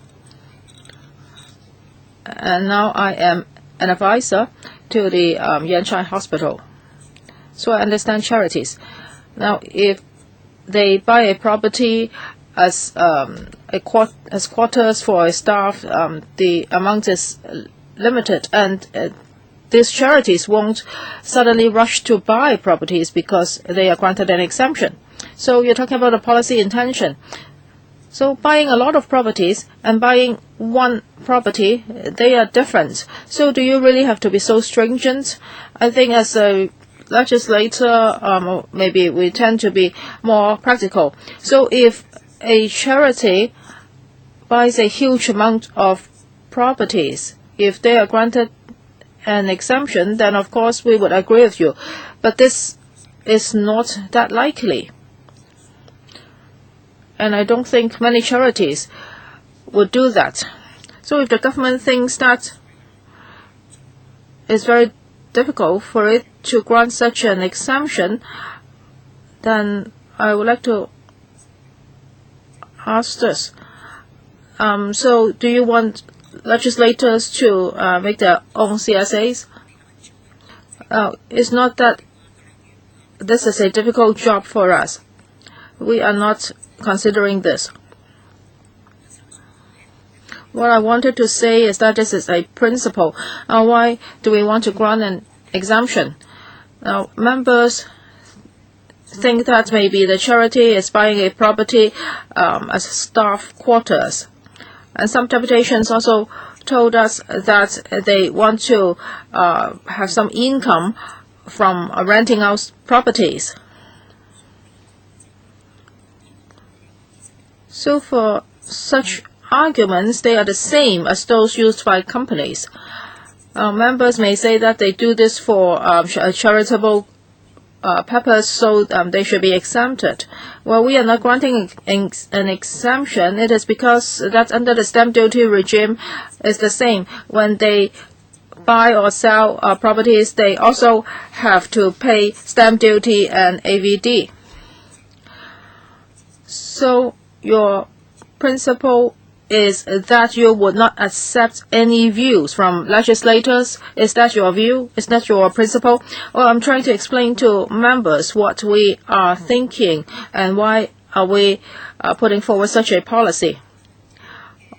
and now I am an advisor to the Yan Chai Hospital. So I understand charities. Now, if they buy a property as quarters for a staff, the amount is limited, and these charities won't suddenly rush to buy properties because they are granted an exemption. So you're talking about a policy intention. So buying a lot of properties and buying one property, they are different. So do you really have to be so stringent? I think as a legislator, maybe we tend to be more practical. So if a charity buys a huge amount of properties, if they are granted an exemption, then of course we would agree with you. But this is not that likely. And I don't think many charities would do that. So if the government thinks that it's very difficult for it to grant such an exemption, then I would like to ask this. So do you want legislators to make their own CSAs? It's not that this is a difficult job for us. We are not considering this. What I wanted to say is that this is a principle. Why do we want to grant an exemption? Now, members think that maybe the charity is buying a property as staff quarters. And some deputations also told us that they want to have some income from renting out properties. So for such arguments, they are the same as those used by companies. Members may say that they do this for a charitable purpose, so they should be exempted. Well, we are not granting an exemption. It is because that under the stamp duty regime is the same. When they buy or sell properties, they also have to pay stamp duty and AVD. So your principle is that you would not accept any views from legislators. Is that your view? Is that your principle? Well, I'm trying to explain to members what we are thinking and why are we putting forward such a policy.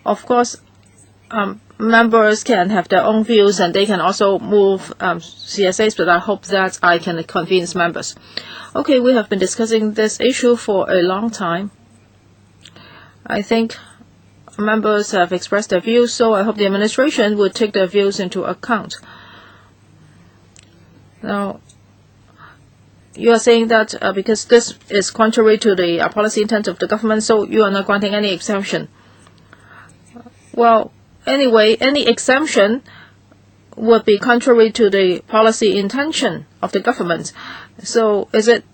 Of course, members can have their own views and they can also move CSAs, but I hope that I can convince members. Okay, we have been discussing this issue for a long time. I think members have expressed their views, so I hope the administration would take their views into account. Now, you are saying that because this is contrary to the policy intent of the government, so you are not granting any exemption. Well, anyway, any exemption would be contrary to the policy intention of the government. So is it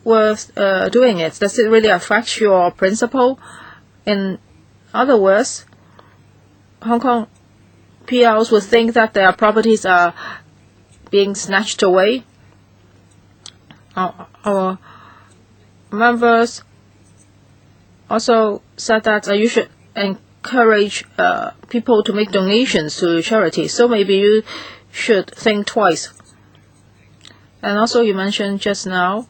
worth doing it? Does it really affect your principle? In other words, Hong Kong PLs would think that their properties are being snatched away. Our members also said that you should encourage people to make donations to charities. So maybe you should think twice. And also you mentioned just now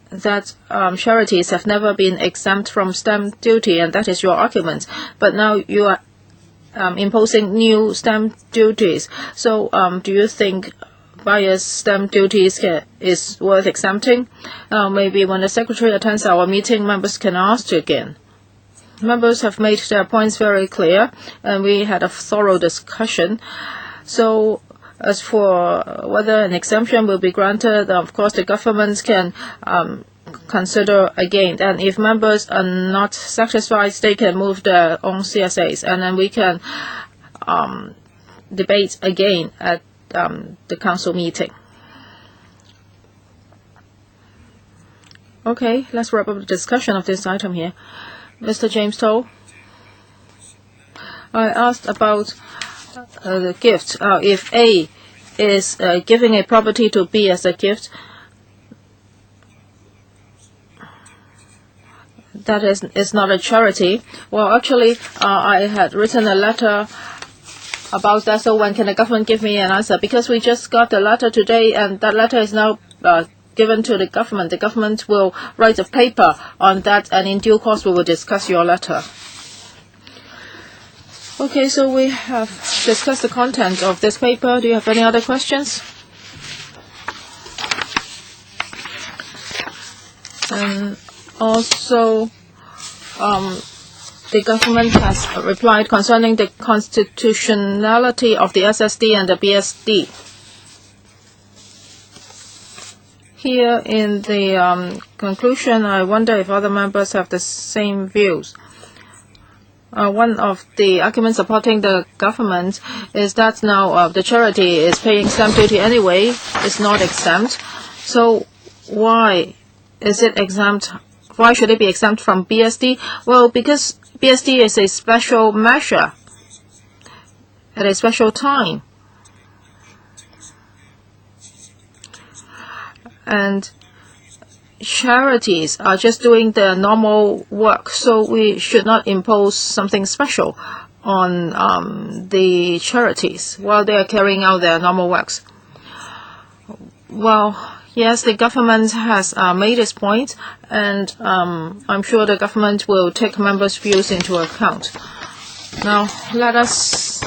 that charities have never been exempt from stamp duty, and that is your argument. But now you are imposing new stamp duties. So do you think buyers' stamp duties is worth exempting? Maybe when the Secretary attends our meeting, members can ask again. Members have made their points very clear, and we had a thorough discussion. So as for whether an exemption will be granted, of course, the government can consider again. And if members are not satisfied, they can move their own CSAs, and then we can debate again at the council meeting. Okay, let's wrap up the discussion of this item here. Mr. James Toh, I asked about the gift. If A is giving a property to B as a gift, that is not a charity. Well, actually, I had written a letter about that, so when can the government give me an answer? Because we just got the letter today, and that letter is now given to the government. The government will write a paper on that, and in due course we will discuss your letter. Okay, so we have discussed the content of this paper. Do you have any other questions? And also, the government has replied concerning the constitutionality of the SSD and the BSD. Here in the conclusion, I wonder if other members have the same views. One of the arguments supporting the government is that now the charity is paying stamp duty anyway, it's not exempt. So why is it exempt? Why should it be exempt from BSD? Well, because BSD is a special measure at a special time. And charities are just doing their normal work, so we should not impose something special on the charities while they are carrying out their normal works. Well, yes, the government has made its point, and I'm sure the government will take members' views into account. Now, let us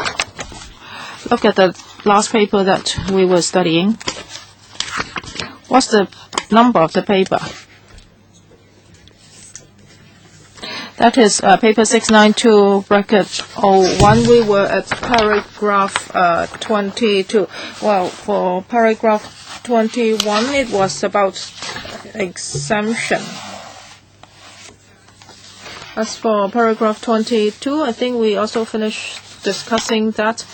look at the last paper that we were studying. What's the number of the paper? That is paper 692-01. We were at paragraph 22. Well, for paragraph 21, it was about exemption. As for paragraph 22, I think we also finished discussing that.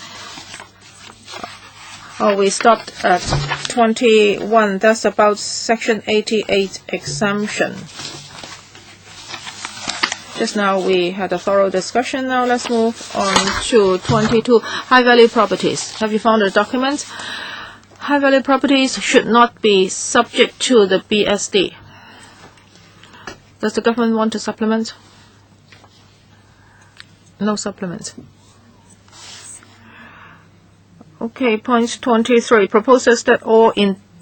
We stopped at 21. That's about Section 88 exemption. Just now we had a thorough discussion. Now let's move on to 22. High-value properties. Have you found a document? High-value properties should not be subject to the BSD. Does the government want to supplement? No supplement. Okay, point 23 proposes that all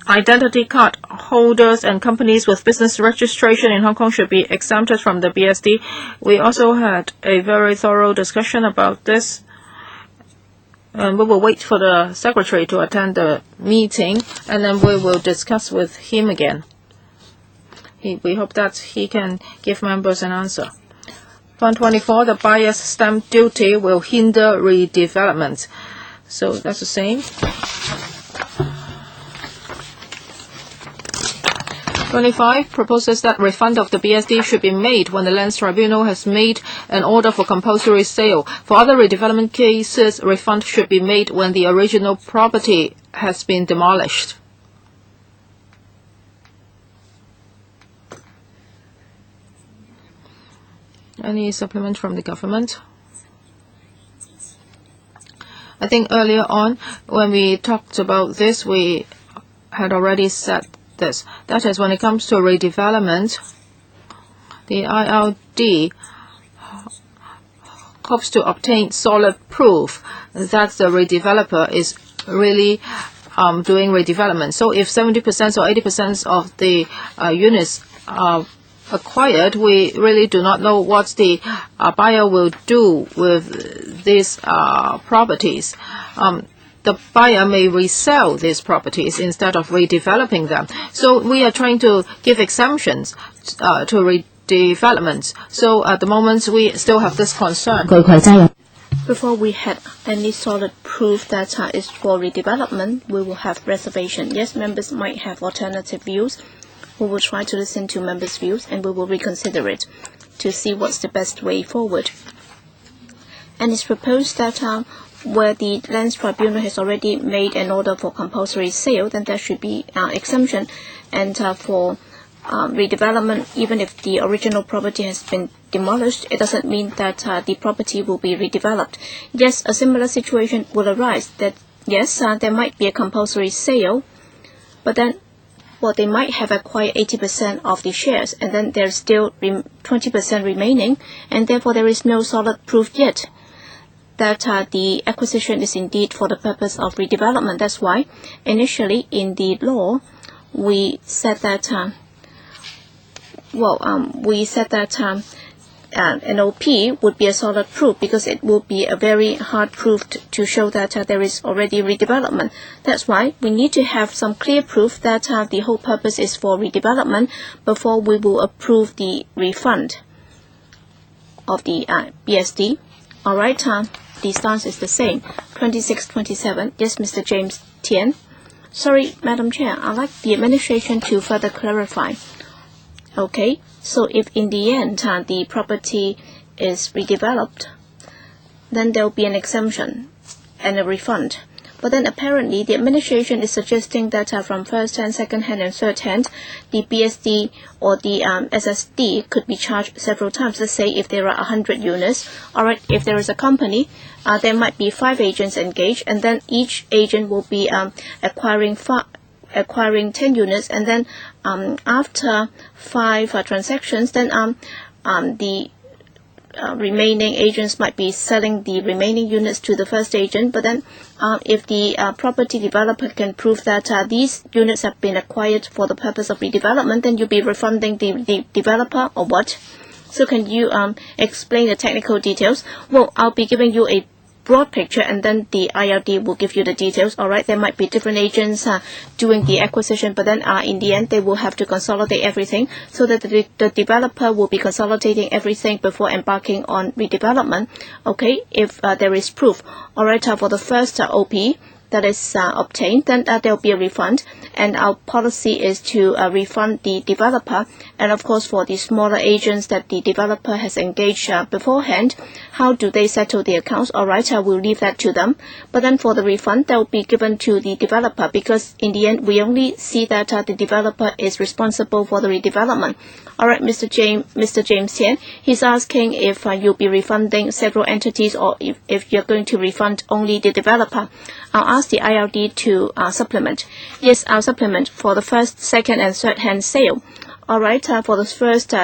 identity card holders and companies with business registration in Hong Kong should be exempted from the BSD. We also had a very thorough discussion about this. And we will wait for the secretary to attend the meeting, and then we will discuss with him again. We hope that he can give members an answer. Point 24, the buyer's stamp duty will hinder redevelopment. So that's the same. 25 proposes that refund of the BSD should be made when the Lands Tribunal has made an order for compulsory sale. For other redevelopment cases, refund should be made when the original property has been demolished. Any supplement from the government? I think earlier on, when we talked about this, we had already said this. That is, when it comes to redevelopment, the ILD hopes to obtain solid proof that the redeveloper is really doing redevelopment. So if 70% or 80% of the units are acquired, we really do not know what the buyer will do with these properties. The buyer may resell these properties instead of redeveloping them. So we are trying to give exemptions to redevelopments. So at the moment, we still have this concern. Before we had any solid proof that is for redevelopment, we will have reservation. Yes, members might have alternative views. We will try to listen to members' views, and we will reconsider it to see what's the best way forward. And it's proposed that where the Lands Tribunal has already made an order for compulsory sale, then there should be exemption. And for redevelopment, even if the original property has been demolished, it doesn't mean that the property will be redeveloped. Yes, a similar situation will arise that, yes, there might be a compulsory sale, but then they might have acquired 80% of the shares, and then there's still 20% remaining, and therefore there is no solid proof yet that the acquisition is indeed for the purpose of redevelopment. That's why initially in the law we said that an OP would be a solid proof, because it will be a very hard proof to show that there is already redevelopment. That's why we need to have some clear proof that the whole purpose is for redevelopment before we will approve the refund of the BSD. All right, the stance is the same. 26, 27. Yes, Mr. James Tian. Sorry, Madam Chair, I'd like the administration to further clarify. Okay, so if in the end the property is redeveloped, then there will be an exemption and a refund. But then apparently the administration is suggesting that from first hand, second hand, and third hand, the BSD or the SSD could be charged several times. Let's say if there are 100 units, all right, if there is a company, there might be 5 agents engaged, and then each agent will be acquiring 10 units, and then after 5 transactions, then the remaining agents might be selling the remaining units to the first agent. But then if the property developer can prove that these units have been acquired for the purpose of redevelopment, then you'll be refunding the developer, or what? So can you explain the technical details? Well, I'll be giving you a broad picture, and then the IRD will give you the details. All right, there might be different agents doing the acquisition, but then in the end they will have to consolidate everything, so that the developer will be consolidating everything before embarking on redevelopment. Okay, if there is proof. All right, for the first OP, that is obtained, then there will be a refund. And our policy is to refund the developer. And of course, for the smaller agents that the developer has engaged beforehand, how do they settle the accounts? All right, I will leave that to them. But then for the refund, that will be given to the developer, because in the end, we only see that the developer is responsible for the redevelopment. All right, Mr. James Yen, he's asking if you'll be refunding several entities, or if you're going to refund only the developer. I'll ask the IRD to supplement. Yes, I'll supplement for the first, second, and third hand sale. All right, for the first,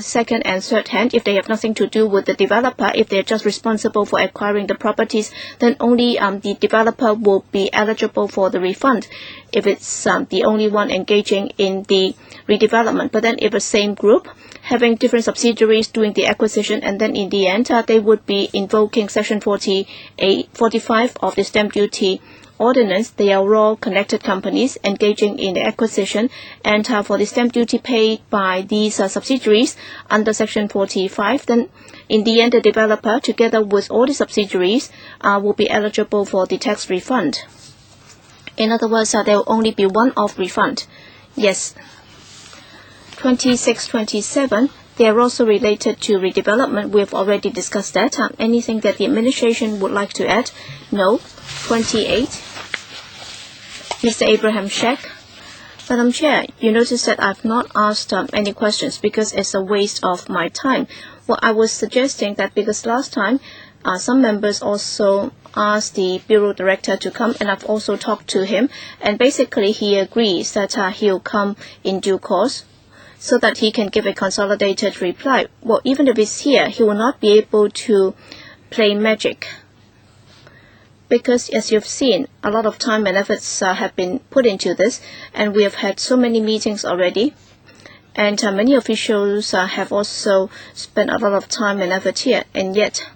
second, and third hand, if they have nothing to do with the developer, if they're just responsible for acquiring the properties, then only the developer will be eligible for the refund if it's the only one engaging in the redevelopment. But then if a same group having different subsidiaries doing the acquisition, and then in the end they would be invoking Section 45 of the stamp duty ordinance, they are all connected companies engaging in the acquisition, and for the stamp duty paid by these subsidiaries under Section 45, then in the end the developer, together with all the subsidiaries, will be eligible for the tax refund. In other words, there will only be one-off refund. Yes. 26, 27, they are also related to redevelopment. We have already discussed that. Anything that the administration would like to add? No. 28, Mr. Abraham Sheikh. Madam Chair, you notice that I've not asked any questions because it's a waste of my time. Well, I was suggesting that because last time some members also asked the Bureau Director to come, and I've also talked to him, and basically he agrees that he'll come in due course, so that he can give a consolidated reply. Well, even if he's here, he will not be able to play magic, because as you've seen, a lot of time and efforts have been put into this, and we have had so many meetings already, and many officials have also spent a lot of time and effort here, and yet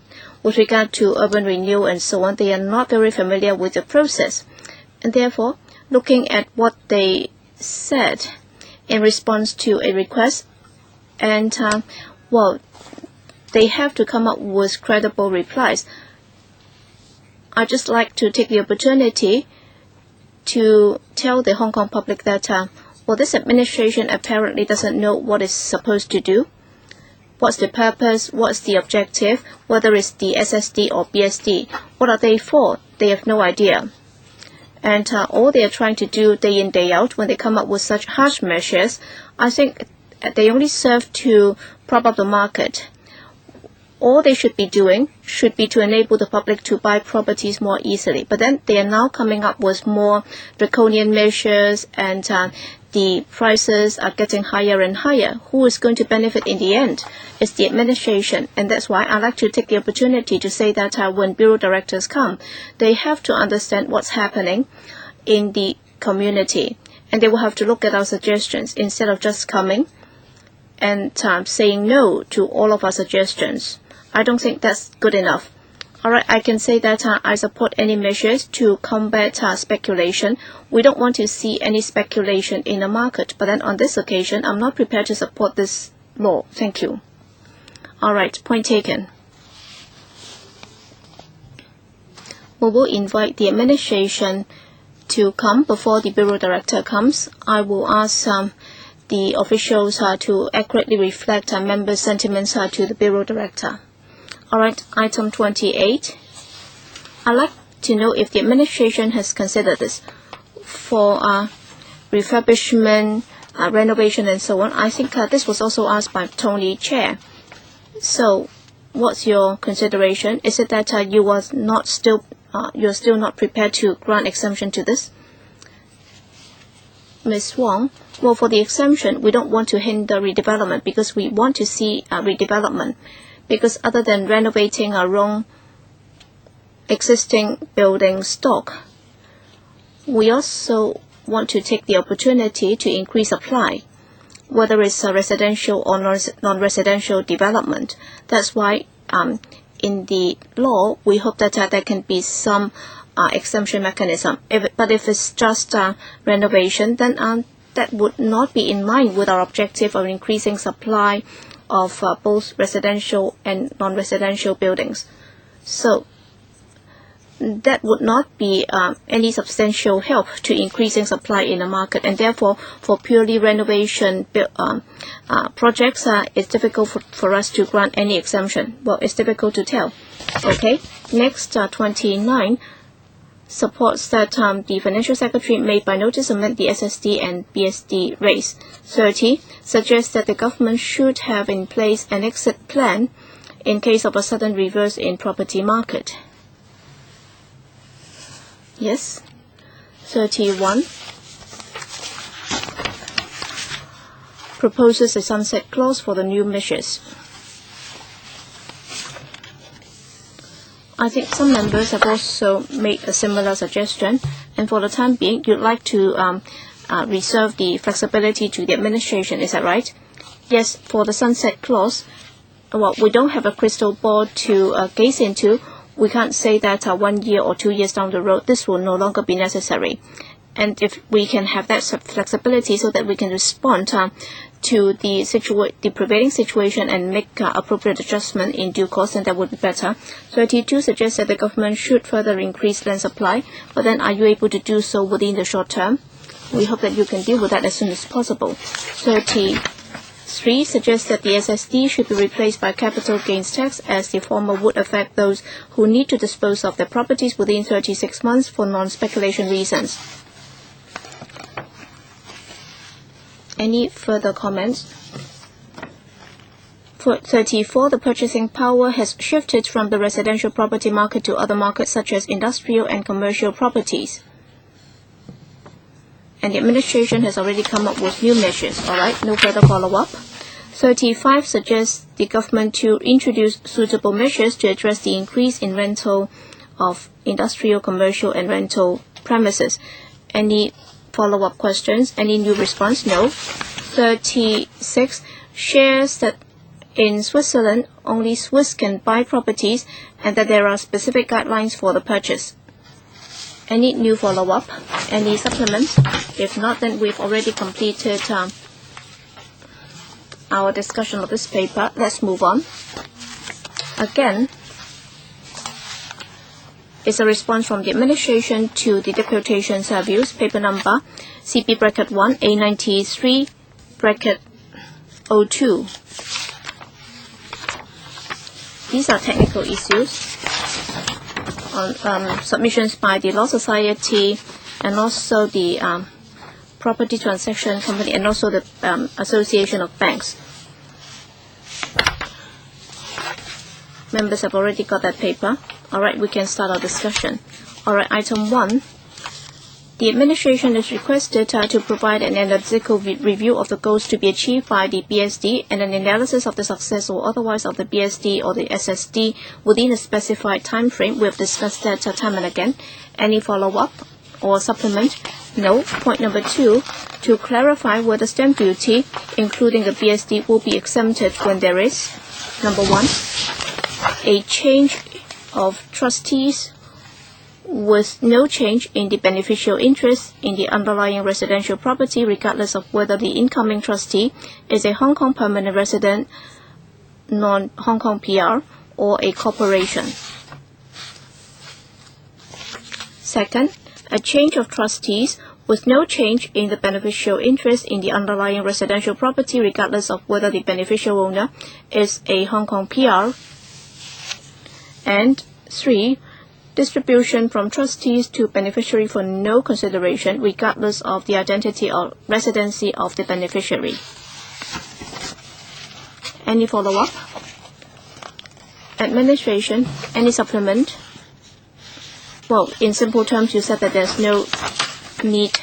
with regard to urban renewal and so on, they are not very familiar with the process. And therefore, looking at what they said in response to a request, and well, they have to come up with credible replies. I'd just like to take the opportunity to tell the Hong Kong public that well, this administration apparently doesn't know what it's supposed to do. What's the purpose? What's the objective? Whether it's the SSD or BSD, what are they for? They have no idea. And all they are trying to do day in, day out, when they come up with such harsh measures, I think they only serve to prop up the market. All they should be doing should be to enable the public to buy properties more easily. But then they are now coming up with more draconian measures, and the prices are getting higher and higher. Who is going to benefit in the end? It's the administration. And that's why I like to take the opportunity to say that when Bureau Directors come, they have to understand what's happening in the community. And they will have to look at our suggestions instead of just coming and saying no to all of our suggestions. I don't think that's good enough. All right, I can say that I support any measures to combat speculation. We don't want to see any speculation in the market. But then on this occasion, I'm not prepared to support this law. Thank you. All right, point taken. We will invite the administration to come before the Bureau Director comes. I will ask the officials to accurately reflect members' sentiments to the Bureau Director. All right, item 28. I'd like to know if the administration has considered this for refurbishment, renovation, and so on. I think this was also asked by Tony Chair. So, what's your consideration? Is it that you're still not prepared to grant exemption to this? Ms. Wong, well, for the exemption, we don't want to hinder redevelopment because we want to see redevelopment. Because other than renovating our own existing building stock, we also want to take the opportunity to increase supply, whether it's a residential or non-residential development. That's why in the law, we hope that there can be some exemption mechanism. But if it's just renovation, then that would not be in line with our objective of increasing supply of both residential and non-residential buildings. So that would not be any substantial help to increasing supply in the market, and therefore for purely renovation projects, it's difficult for us to grant any exemption. Well, it's difficult to tell. Okay, next 29 supports that the Financial Secretary may by notice amend the SSD and BSD rates. 30 suggests that the government should have in place an exit plan in case of a sudden reverse in property market. Yes. 31 proposes a sunset clause for the new measures. I think some members have also made a similar suggestion, and for the time being, you'd like to reserve the flexibility to the administration. Is that right? Yes, for the sunset clause, well, we don't have a crystal ball to gaze into. We can't say that 1 year or 2 years down the road, this will no longer be necessary. And if we can have that flexibility so that we can respond to the prevailing situation and make appropriate adjustment in due course, then that would be better. 32 suggests that the government should further increase land supply, but then are you able to do so within the short term? We hope that you can deal with that as soon as possible. 33 suggests that the SSD should be replaced by capital gains tax, as the former would affect those who need to dispose of their properties within 36 months for non-speculation reasons. Any further comments? For 34, the purchasing power has shifted from the residential property market to other markets such as industrial and commercial properties. And the administration has already come up with new measures. All right, no further follow-up. 35 suggests the government to introduce suitable measures to address the increase in rental of industrial, commercial, and rental premises. Any follow-up questions? Any new response? No. 36 shares that in Switzerland only Swiss can buy properties and that there are specific guidelines for the purchase. Any new follow-up? Any supplements? If not, then we've already completed our discussion of this paper. Let's move on. Again, it's a response from the administration to the deputations views, paper number CP bracket 1, A93 bracket 02. These are technical issues on submissions by the Law Society and also the Property Transaction Company and also the Association of Banks. Members have already got that paper. All right, we can start our discussion. All right, item 1. The administration is requested to provide an analytical review of the goals to be achieved by the BSD and an analysis of the success or otherwise of the BSD or the SSD within a specified time frame. We have discussed that time and again. Any follow-up or supplement? No. Point number 2, to clarify whether stamp duty, including the BSD, will be exempted when there is, number 1, a change of trustees with no change in the beneficial interest in the underlying residential property, regardless of whether the incoming trustee is a Hong Kong permanent resident, non-Hong Kong PR, or a corporation. Second, a change of trustees with no change in the beneficial interest in the underlying residential property, regardless of whether the beneficial owner is a Hong Kong PR. And 3, distribution from trustees to beneficiary for no consideration, regardless of the identity or residency of the beneficiary. Any follow-up? Administration, any supplement? Well, in simple terms, you said that there's no need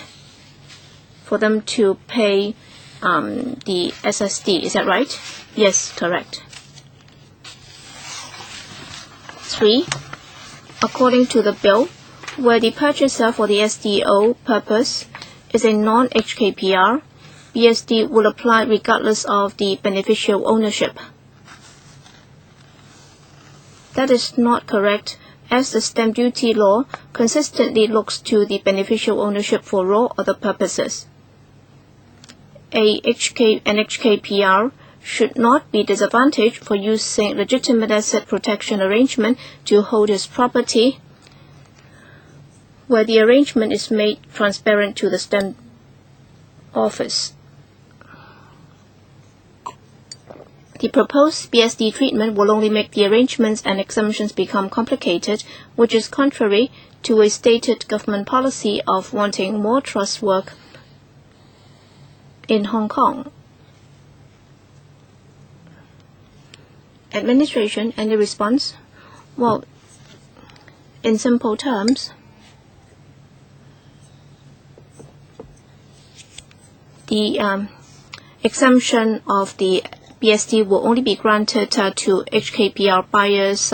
for them to pay the SSD. Is that right? Yes, correct. 3. According to the bill, where the purchaser for the SDO purpose is a non-HKPR, BSD will apply regardless of the beneficial ownership. That is not correct, as the stamp duty law consistently looks to the beneficial ownership for all other purposes. An HKPR should not be disadvantaged for using legitimate asset protection arrangement to hold his property where the arrangement is made transparent to the stamp office. The proposed BSD treatment will only make the arrangements and exemptions become complicated, which is contrary to a stated government policy of wanting more trust work in Hong Kong. Administration, any response? Well, in simple terms, the exemption of the BSD will only be granted to HKPR buyers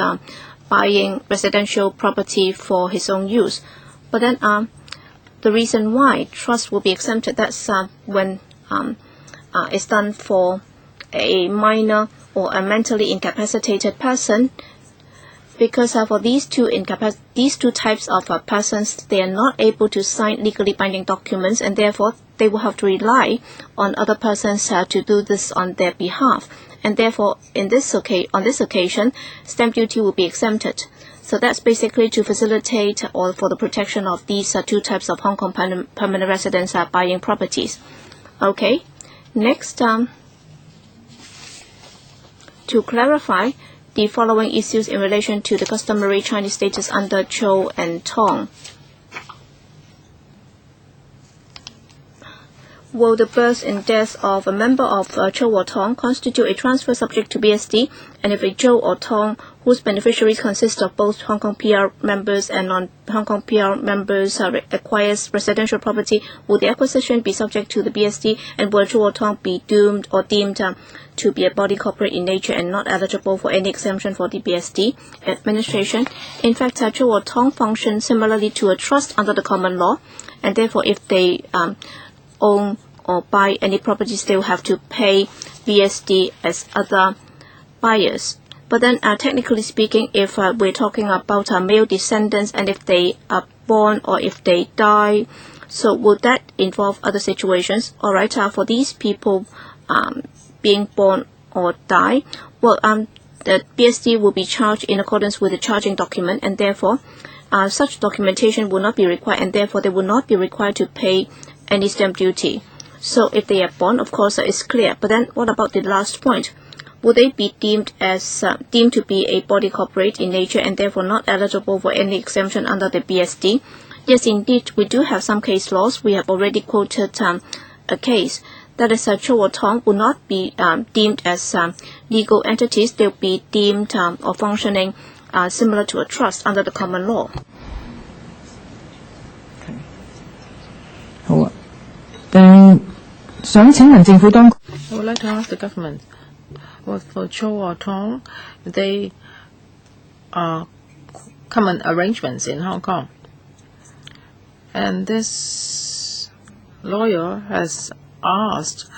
buying residential property for his own use. But then the reason why trust will be exempted, that's when it's done for a minor or a mentally incapacitated person, because for these two types of persons, they are not able to sign legally binding documents, and therefore they will have to rely on other persons to do this on their behalf. And therefore, on this occasion, stamp duty will be exempted. So that's basically to facilitate or for the protection of these two types of Hong Kong permanent residents buying properties. Okay, next, to clarify the following issues in relation to the customary Chinese status under Cho and Tong. Will the birth and death of a member of Cho or Tong constitute a transfer subject to BSD? And if a Cho or Tong whose beneficiaries consist of both Hong Kong PR members and non-Hong Kong PR members acquires residential property, will the acquisition be subject to the BSD? And will Cho or Tong be deemed to be a body corporate in nature and not eligible for any exemption for the BSD? Administration. In fact, Cho or Tong function similarly to a trust under the common law, and therefore if they own or buy any properties, they will have to pay BSD as other buyers. But then technically speaking, if we're talking about male descendants, and if they are born or if they die, so would that involve other situations? All right, for these people being born or die, well, the BSD will be charged in accordance with the charging document, and therefore such documentation will not be required, and therefore they will not be required to pay any stamp duty. So if they are born, of course, it's clear. But then what about the last point? Will they be deemed to be a body corporate in nature and therefore not eligible for any exemption under the BSD? Yes, indeed, we do have some case laws. We have already quoted a case. That is, Cho or Tong will not be deemed as legal entities. They will be deemed or functioning similar to a trust under the common law. I would like to ask the government, well, for Cho or Tong, they are common arrangements in Hong Kong. And this lawyer has asked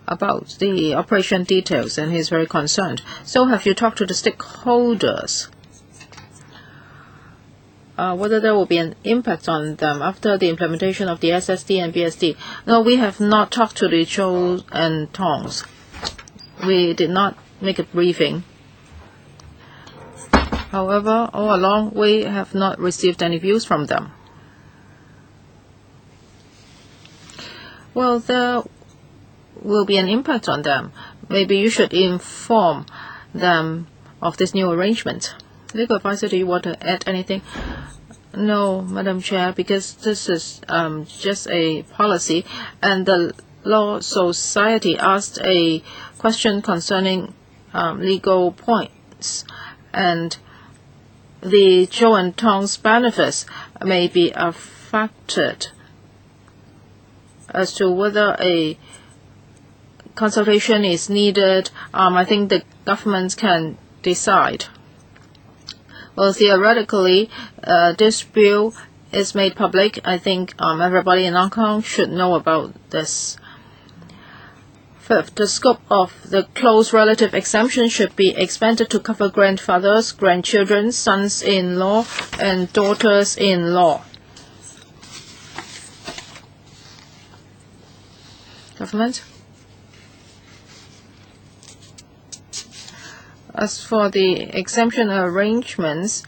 about the operation details, and he's very concerned. So have you talked to the stakeholders? Whether there will be an impact on them after the implementation of the SSD and BSD. No, we have not talked to the Cho and Tongs. We did not make a briefing. However, all along, we have not received any views from them. Well, there will be an impact on them. Maybe you should inform them of this new arrangement. Legal advisor, do you want to add anything? No, Madam Chair, because this is just a policy, and the Law Society asked a question concerning legal points, and the Cho and Tong's benefits may be affected as to whether a consultation is needed. I think the government can decide. Well, theoretically, this bill is made public. I think everybody in Hong Kong should know about this. Fifth, the scope of the close relative exemption should be expanded to cover grandfathers, grandchildren, sons-in-law, and daughters-in-law. Government? As for the exemption arrangements,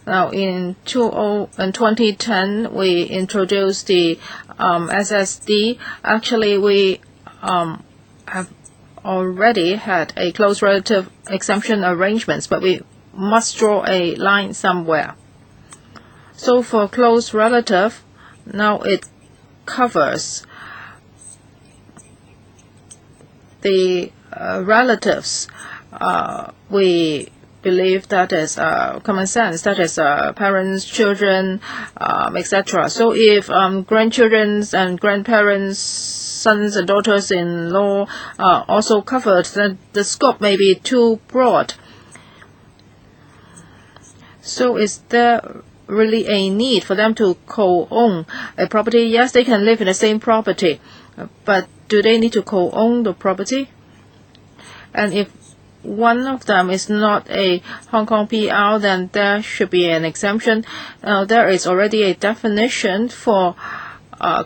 Now, in 2010, we introduced the SSD. Actually, we have already had a close relative exemption arrangements, but we must draw a line somewhere. So for close relative, now it covers the relatives. We believe that is common sense, that is parents, children, etc. So if grandchildren and grandparents, sons and daughters-in-law are also covered, then the scope may be too broad. So is there really a need for them to co-own a property? Yes, they can live in the same property, but do they need to co-own the property? And if one of them is not a Hong Kong PR, then there should be an exemption. There is already a definition for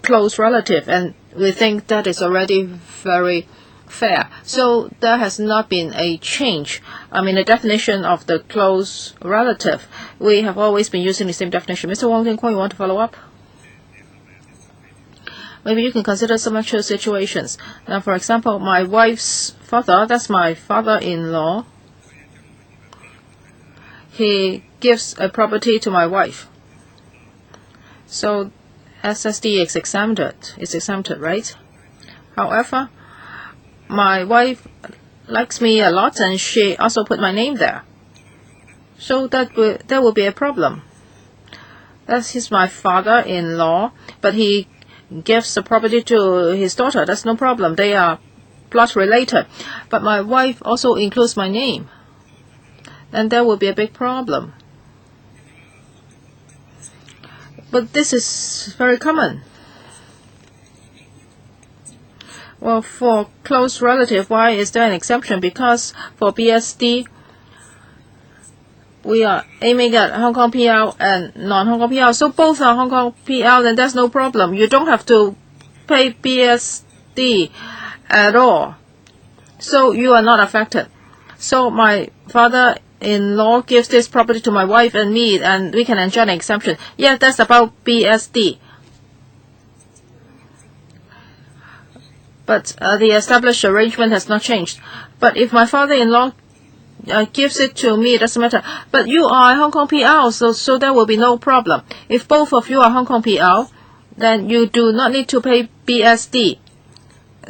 close relative, and we think that is already very fair. So there has not been a change. The definition of the close relative, we have always been using the same definition. Mr. Wong Ting-kwong, you want to follow up? Maybe you can consider some actual situations. Now, for example, my wife's father, that's my father-in-law, he gives a property to my wife. So SSD is exempted, right? However, my wife likes me a lot, and she also put my name there. So that will be a problem. He's my father-in-law, but he gives the property to his daughter. That's no problem. They are blood related. But my wife also includes my name, and there will be a big problem. But this is very common. Well, for close relative, why is there an exemption? Because for BSD, we are aiming at Hong Kong PR and non-Hong Kong PR. So both are Hong Kong PR, then there's no problem. You don't have to pay BSD at all. So you are not affected. So my father-in-law gives this property to my wife and me, and we can enjoy an exemption. Yeah, that's about BSD. But the established arrangement has not changed. But if my father-in-law gives it to me, it doesn't matter. But you are a Hong Kong PR, so there will be no problem. If both of you are Hong Kong PR, then you do not need to pay BSD.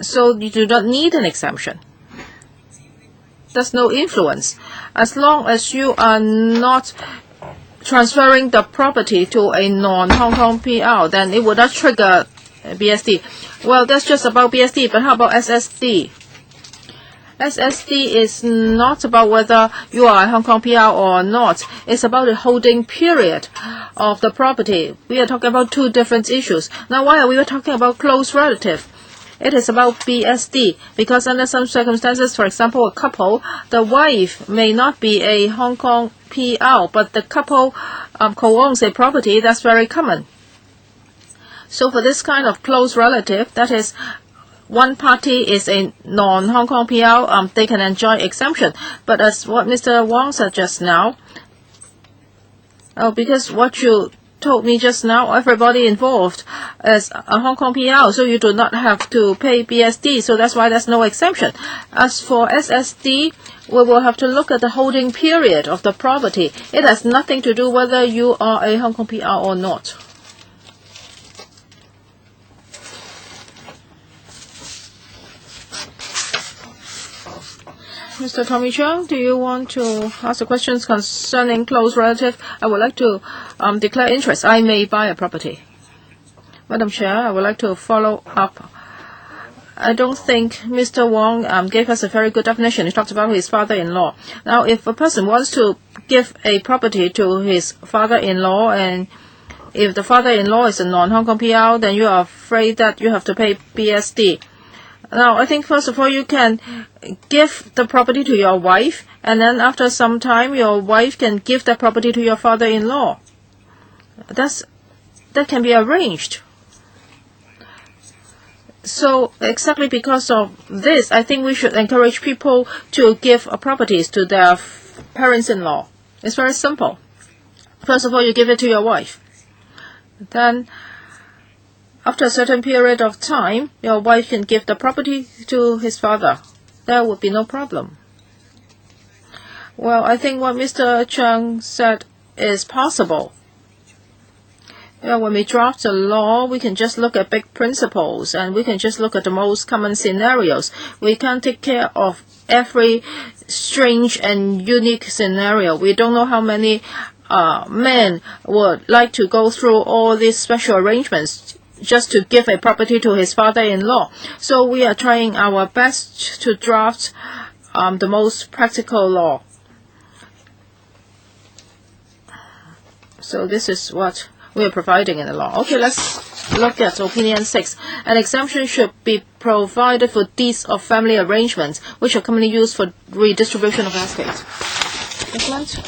So you do not need an exemption. There's no influence. As long as you are not transferring the property to a non-Hong Kong PR, then it would not trigger BSD. Well, that's just about BSD, but how about SSD? SSD is not about whether you are a Hong Kong PR or not. It's about the holding period of the property. We are talking about two different issues. Now, why are we talking about close relative? It is about BSD, because under some circumstances, for example, a couple, the wife may not be a Hong Kong PR, but the couple co-owns a property. That's very common. So for this kind of close relative, that is, one party is a non-Hong Kong PR, they can enjoy exemption. But as what Mr. Wong said just now, because what you told me just now, everybody involved is a Hong Kong PR, so you do not have to pay BSD, so that's why there's no exemption. As for SSD, we will have to look at the holding period of the property. It has nothing to do whether you are a Hong Kong PR or not. Mr. Tommy Cheung, do you want to ask the questions concerning close relative? I would like to declare interest. I may buy a property. Madam Chair, I would like to follow up. I don't think Mr. Wong gave us a very good definition. He talked about his father-in-law. Now, if a person wants to give a property to his father-in-law, and if the father-in-law is a non-Hong Kong PR, then you are afraid that you have to pay BSD. Now, I think first of all, you can give the property to your wife, and then after some time, your wife can give that property to your father-in-law. That can be arranged. So exactly because of this, I think we should encourage people to give properties to their parents-in-law. It's very simple. First of all, you give it to your wife. Then, after a certain period of time, your wife can give the property to his father. There would be no problem. Well, I think what Mr. Chung said is possible. When we draft a law, we can just look at big principles and we can just look at the most common scenarios. We can't take care of every strange and unique scenario. We don't know how many men would like to go through all these special arrangements just to give a property to his father-in-law. So we are trying our best to draft the most practical law. So this is what we are providing in the law. Okay, let's look at opinion 6. An exemption should be provided for deeds of family arrangements, which are commonly used for redistribution of estates. Excellent.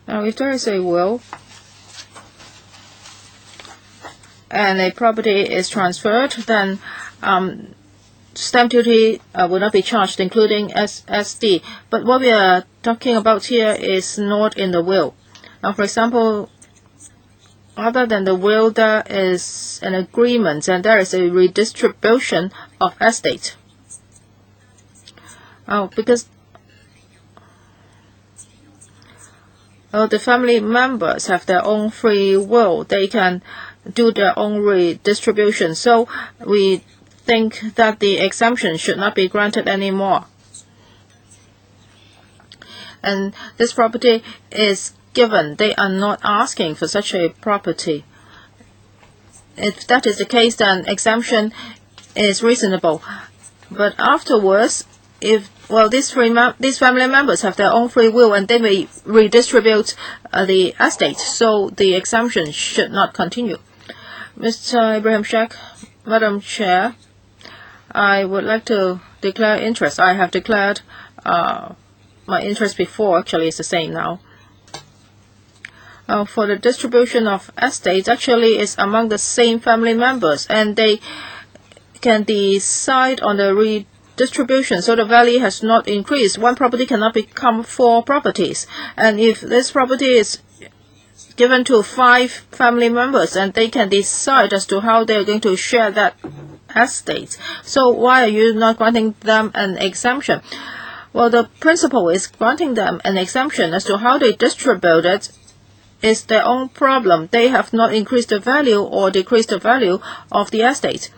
Now, if there is a will and a property is transferred, then stamp duty will not be charged, including SD. But what we are talking about here is not in the will. Now, for example, other than the will, there is an agreement and there is a redistribution of estate. Because the family members have their own free will, they can do their own redistribution. So we think that the exemption should not be granted anymore. And this property is given. They are not asking for such a property. If that is the case, then exemption is reasonable. But afterwards, if these family members have their own free will and they may redistribute the estate, so the exemption should not continue. Mr. Ibrahim Sheikh, Madam Chair, I would like to declare interest. I have declared my interest before. Actually, it's the same now. For the distribution of estates, actually is among the same family members, and they can decide on the redistribution. So the value has not increased. One property cannot become 4 properties. And if this property is given to 5 family members, and they can decide as to how they are going to share that estate. So why are you not granting them an exemption? Well, the principle is granting them an exemption. As to how they distribute it is their own problem. They have not increased the value or decreased the value of the estate.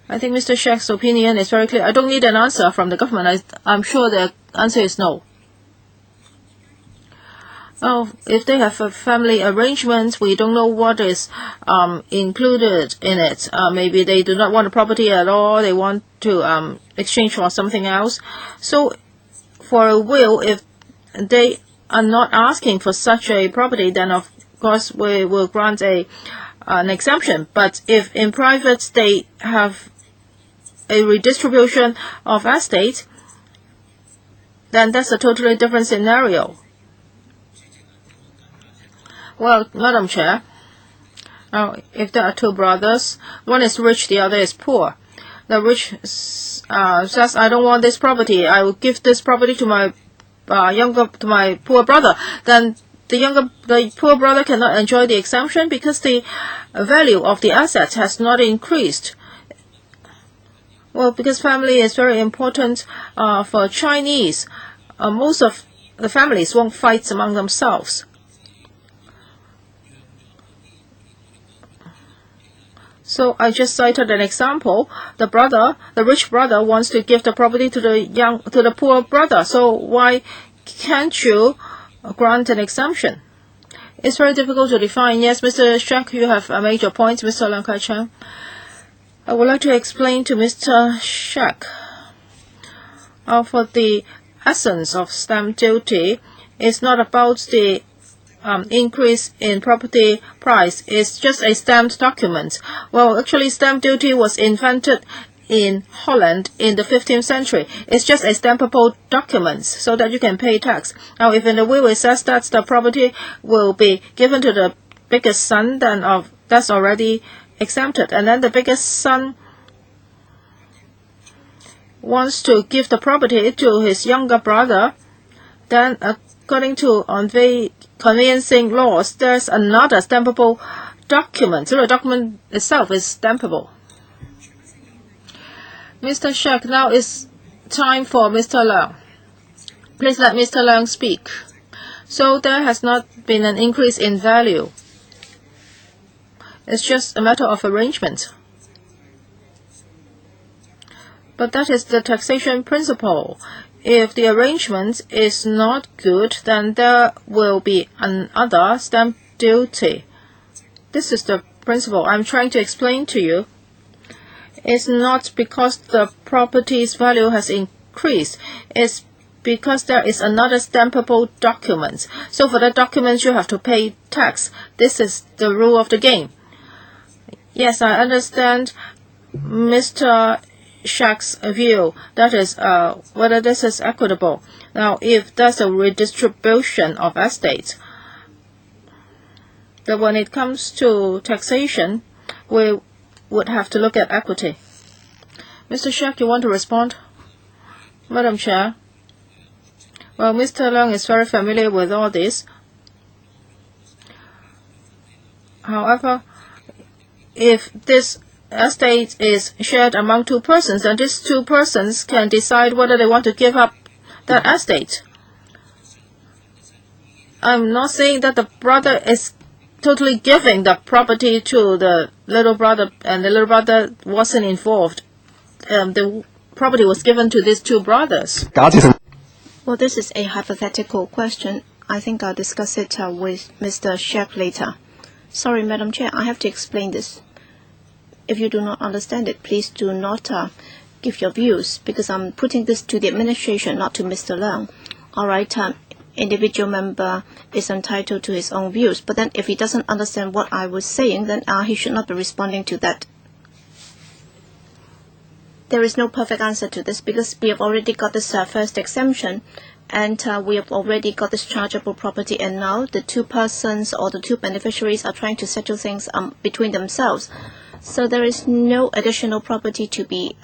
I think Mr. Sheikh's opinion is very clear. I don't need an answer from the government. I'm sure the answer is no. If they have a family arrangement, we don't know what is included in it. Maybe they do not want a property at all. They want to exchange for something else. So for a will, if they are not asking for such a property, then of course we will grant an exemption. But if in private they have a redistribution of estate, then that's a totally different scenario. Well, Madam Chair, if there are 2 brothers, one is rich, the other is poor. The rich says, I don't want this property. I will give this property to my poor brother. Then the poor brother cannot enjoy the exemption because the value of the assets has not increased. Well, because family is very important for Chinese. Most of the families won't fight among themselves. So I just cited an example. The rich brother wants to give the property to the poor brother. So why can't you grant an exemption? It's very difficult to define. Yes, Mr. Sheikh, you have a major point. Mr. Leung Kai-cheng, I would like to explain to Mr. Sheikh. For the essence of stamp duty, it's not about the increase in property price. Is just a stamped document. Well, actually, stamp duty was invented in Holland in the 15th century. It's just a stampable document so that you can pay tax. Now, if in the will it says that the property will be given to the biggest son, then that's already exempted. And then the biggest son wants to give the property to his younger brother, then according to conveyancing laws, there's another stampable document. So the document itself is stampable. Mr. Shek, now it's time for Mr. Leung. Please let Mr. Leung speak. So there has not been an increase in value. It's just a matter of arrangement. But that is the taxation principle. If the arrangement is not good, then there will be another stamp duty. This is the principle I'm trying to explain to you. It's not because the property's value has increased. It's because there is another stampable document. So for that document, you have to pay tax. This is the rule of the game. Yes, I understand Mr. Shak's view. That is whether this is equitable. Now, if there's a redistribution of estates, then when it comes to taxation, we would have to look at equity. Mr. Shak, you want to respond? Madam Chair. Well, Mr. Leung is very familiar with all this. However, if this estate is shared among two persons, then these two persons can decide whether they want to give up that estate. I'm not saying that the brother is totally giving the property to the little brother and the little brother wasn't involved. The property was given to these two brothers. Well, this is a hypothetical question. I think I'll discuss it with Mr. Shek later. Sorry, Madam Chair, I have to explain this. If you do not understand it, please do not give your views, because I'm putting this to the administration, not to Mr. Leung. All right, individual member is entitled to his own views, but then if he doesn't understand what I was saying, then he should not be responding to that. There is no perfect answer to this, because we have already got this first exemption, and we have already got this chargeable property, and now the two persons or the two beneficiaries are trying to settle things between themselves. So there is no additional property to be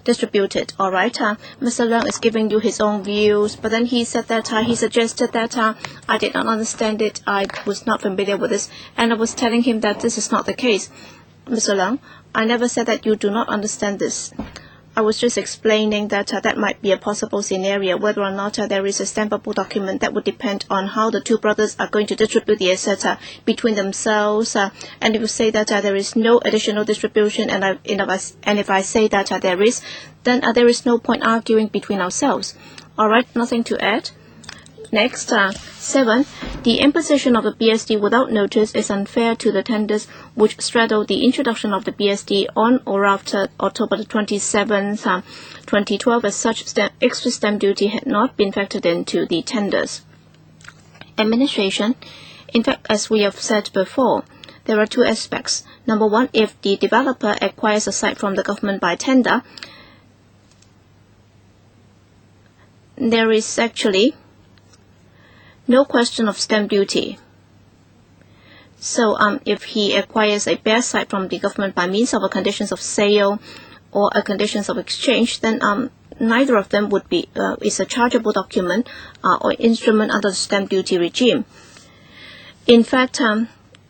distributed. All right, Mr. Leung is giving you his own views, but then he said that he suggested that I did not understand it. I was not familiar with this, and I was telling him that this is not the case. Mr. Leung, I never said that you do not understand this. I was just explaining that that might be a possible scenario. Whether or not there is a stampable document, that would depend on how the two brothers are going to distribute the assets between themselves. And if you say that there is no additional distribution, and if I say that there is, then there is no point arguing between ourselves. All right, nothing to add. Next, 7. The imposition of the BSD without notice is unfair to the tenders which straddle the introduction of the BSD on or after October 27th, 2012, as such extra stamp duty had not been factored into the tenders. Administration. In fact, as we have said before, there are two aspects. Number one, if the developer acquires a site from the government by tender, there is actually no question of stamp duty. So if he acquires a bare site from the government by means of a conditions of sale or a conditions of exchange, then neither of them would be is a chargeable document or instrument under the stamp duty regime. In fact,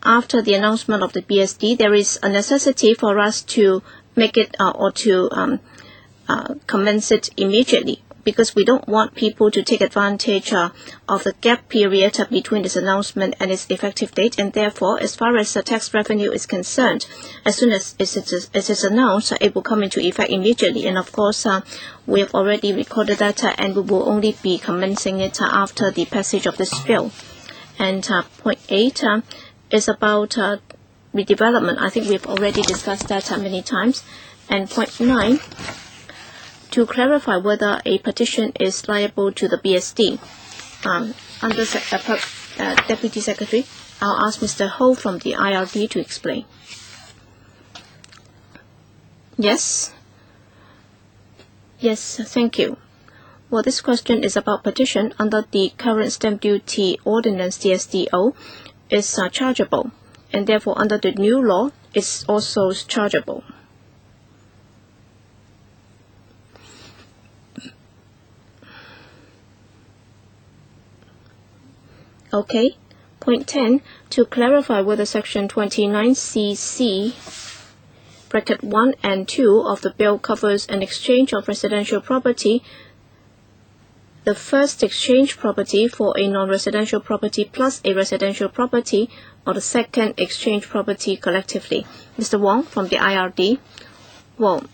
after the announcement of the BSD, there is a necessity for us to make it or to commence it immediately, because we don't want people to take advantage of the gap period between this announcement and its effective date. And therefore, as far as the tax revenue is concerned, as soon as it is announced, it will come into effect immediately. And of course, we have already recorded that, and we will only be commencing it after the passage of this bill. And point 8 is about redevelopment. I think we've already discussed that many times. And point 9, to clarify whether a petition is liable to the BSD. Under Deputy Secretary, I'll ask Mr. Ho from the IRD to explain. Yes? Yes, thank you. Well, this question is about petition under the current stamp duty ordinance, DSDO, is chargeable, and therefore under the new law, it's also chargeable. Okay. Point 10. To clarify whether Section 29cc bracket 1 and 2 of the bill covers an exchange of residential property, the first exchange property for a non-residential property plus a residential property, or the second exchange property collectively. Mr. Wong from the IRD. Well,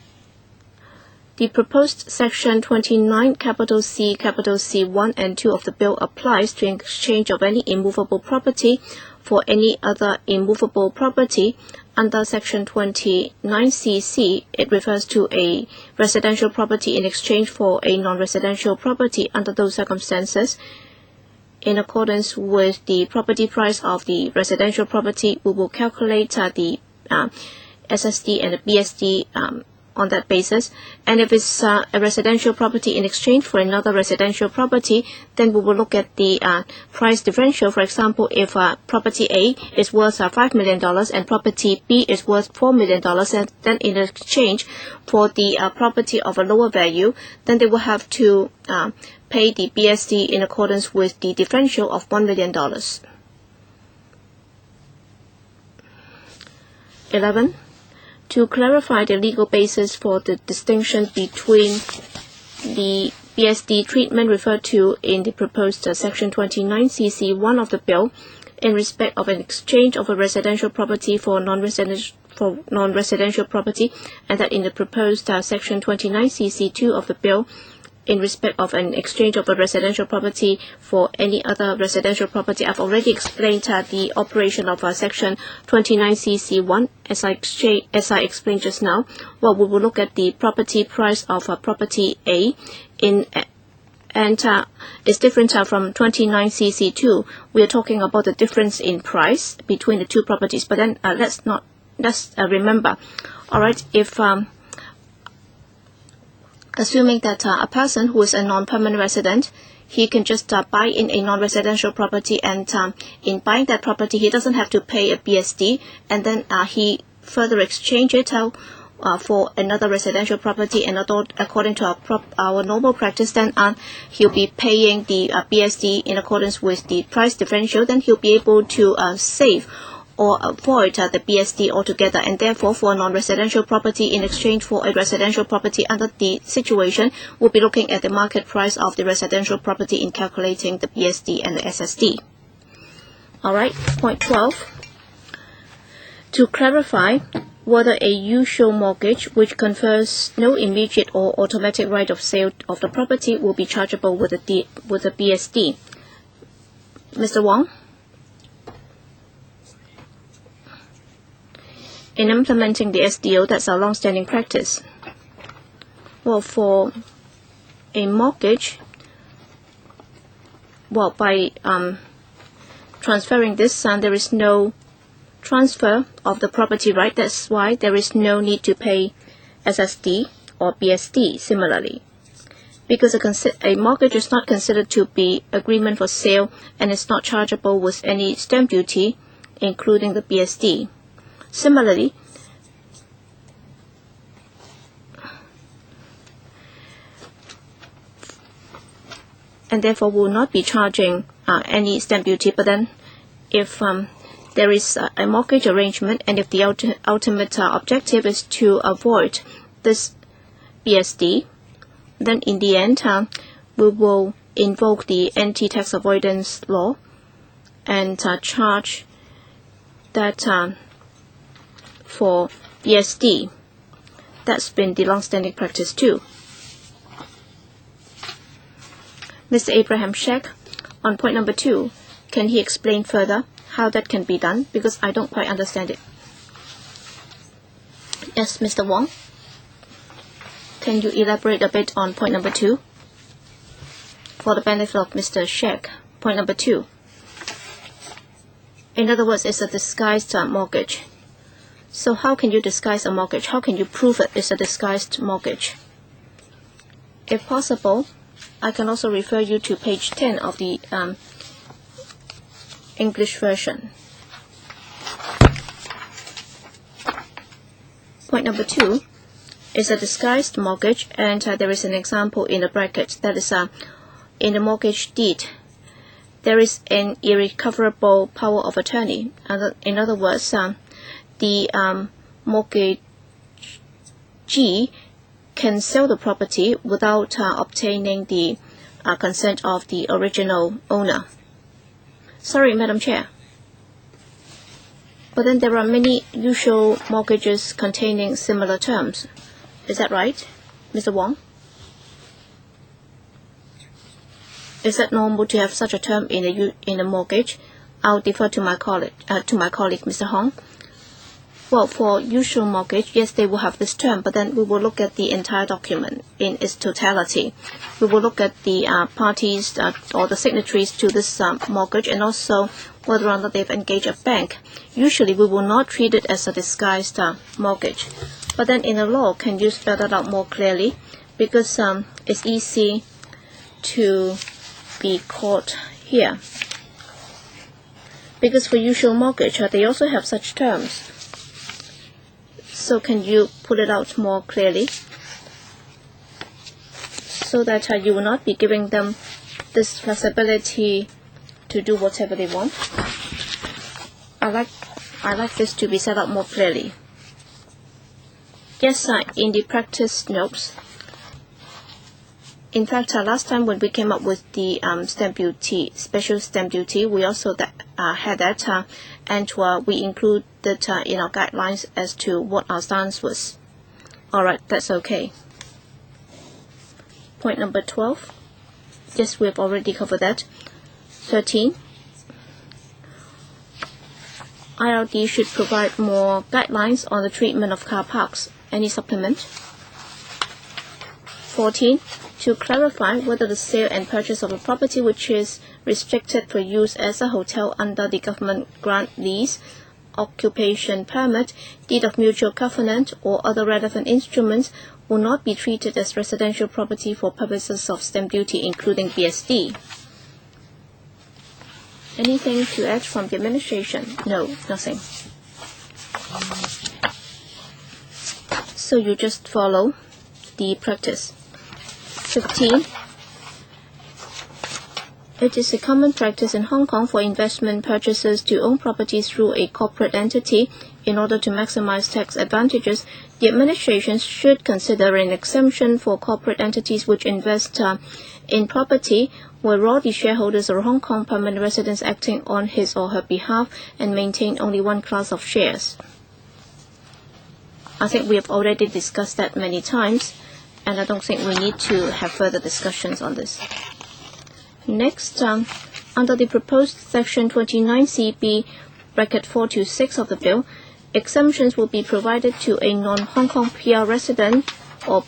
the proposed Section 29 capital C 1 and 2 of the bill applies to exchange of any immovable property for any other immovable property. Under Section 29cc, it refers to a residential property in exchange for a non-residential property. Under those circumstances, in accordance with the property price of the residential property, we will calculate the SSD and the BSD on that basis. And if it's a residential property in exchange for another residential property, then we will look at the price differential. For example, if property A is worth $5 million and property B is worth $4 million, and then in exchange for the property of a lower value, then they will have to pay the BSD in accordance with the differential of $1 million. 11. To clarify the legal basis for the distinction between the BSD treatment referred to in the proposed Section 29cc 1 of the bill in respect of an exchange of a residential property for non-residential property, and that in the proposed Section 29cc 2 of the bill in respect of an exchange of a residential property for any other residential property. I've already explained the operation of Section 29cc1 as I explained just now. Well, we will look at the property price of property A and it's different from 29cc2. We are talking about the difference in price between the two properties. But then let's remember, all right, if assuming that a person who is a non-permanent resident, he can just buy in a non-residential property, and in buying that property, he doesn't have to pay a BSD, and then he further exchange it for another residential property, and according to our normal practice, then he'll be paying the BSD in accordance with the price differential. Then he'll be able to save or avoid the BSD altogether, and therefore for a non-residential property in exchange for a residential property under the situation, we'll be looking at the market price of the residential property in calculating the BSD and the SSD. Alright, point 12. To clarify whether a usual mortgage which confers no immediate or automatic right of sale of the property will be chargeable with a BSD. Mr. Wong? In implementing the SDO, that's our long-standing practice. Well, for a mortgage, well, by transferring this, there is no transfer of the property right. That's why there is no need to pay SSD or BSD similarly. Because a mortgage is not considered to be agreement for sale, and it's not chargeable with any stamp duty, including the BSD. Similarly, and therefore will not be charging any stamp duty. But then if there is a mortgage arrangement, and if the ultimate objective is to avoid this BSD, then in the end we will invoke the anti-tax avoidance law and charge that for BSD. That's been the long-standing practice too. Mr. Abraham Sheck, on point number 2, can he explain further how that can be done? Because I don't quite understand it. Yes, Mr. Wong, can you elaborate a bit on point number 2? For the benefit of Mr. Sheck, point number 2. In other words, it's a disguised mortgage. So how can you disguise a mortgage? How can you prove it is a disguised mortgage? If possible, I can also refer you to page 10 of the English version. Point number 2 is a disguised mortgage, and there is an example in the bracket. That is in the mortgage deed. there is an irrecoverable power of attorney. In other words, the mortgagee can sell the property without obtaining the consent of the original owner. Sorry, Madam Chair. But then there are many usual mortgages containing similar terms. Is that right, Mr. Wong? Is it normal to have such a term in a mortgage? I'll defer to my colleague, Mr. Hong. Well, for usual mortgage, yes, they will have this term, but then we will look at the entire document in its totality. We will look at the parties or the signatories to this mortgage, and also whether or not they've engaged a bank. Usually, we will not treat it as a disguised mortgage. But then in the law, can you spell that out more clearly? Because it's easy to be caught here. Because for usual mortgage, they also have such terms. So can you put it out more clearly so that you will not be giving them this flexibility to do whatever they want? I like this to be set out more clearly. Yes, in the practice notes. In fact, last time when we came up with the stamp duty, special stamp duty, we also had that, and we included in our guidelines as to what our stance was. All right, that's okay. Point number 12. Yes, we've already covered that. 13. IRD should provide more guidelines on the treatment of car parks. Any supplement? 14. To clarify whether the sale and purchase of a property which is restricted for use as a hotel under the government grant lease, occupation permit, deed of mutual covenant, or other relevant instruments will not be treated as residential property for purposes of stamp duty, including BSD. Anything to add from the administration? No, nothing. So you just follow the practice. 15. It is a common practice in Hong Kong for investment purchasers to own properties through a corporate entity. In order to maximize tax advantages, the administration should consider an exemption for corporate entities which invest in property where all the shareholders are Hong Kong permanent residents acting on his or her behalf and maintain only one class of shares. I think we have already discussed that many times, and I don't think we need to have further discussions on this. Next, under the proposed Section 29CB bracket 4 to 6 of the bill, exemptions will be provided to a non-Hong Kong PR resident or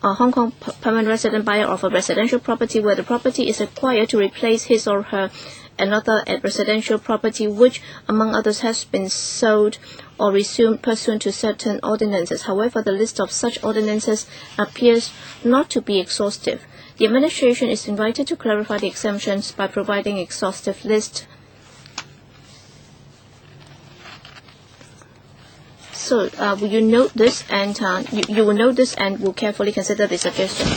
a Hong Kong permanent resident buyer of a residential property where the property is acquired to replace his or her another residential property which, among others, has been sold or resumed pursuant to certain ordinances. However, the list of such ordinances appears not to be exhaustive. The administration is invited to clarify the exemptions by providing exhaustive list. So, will you note this, and you will note this and will carefully consider the suggestion.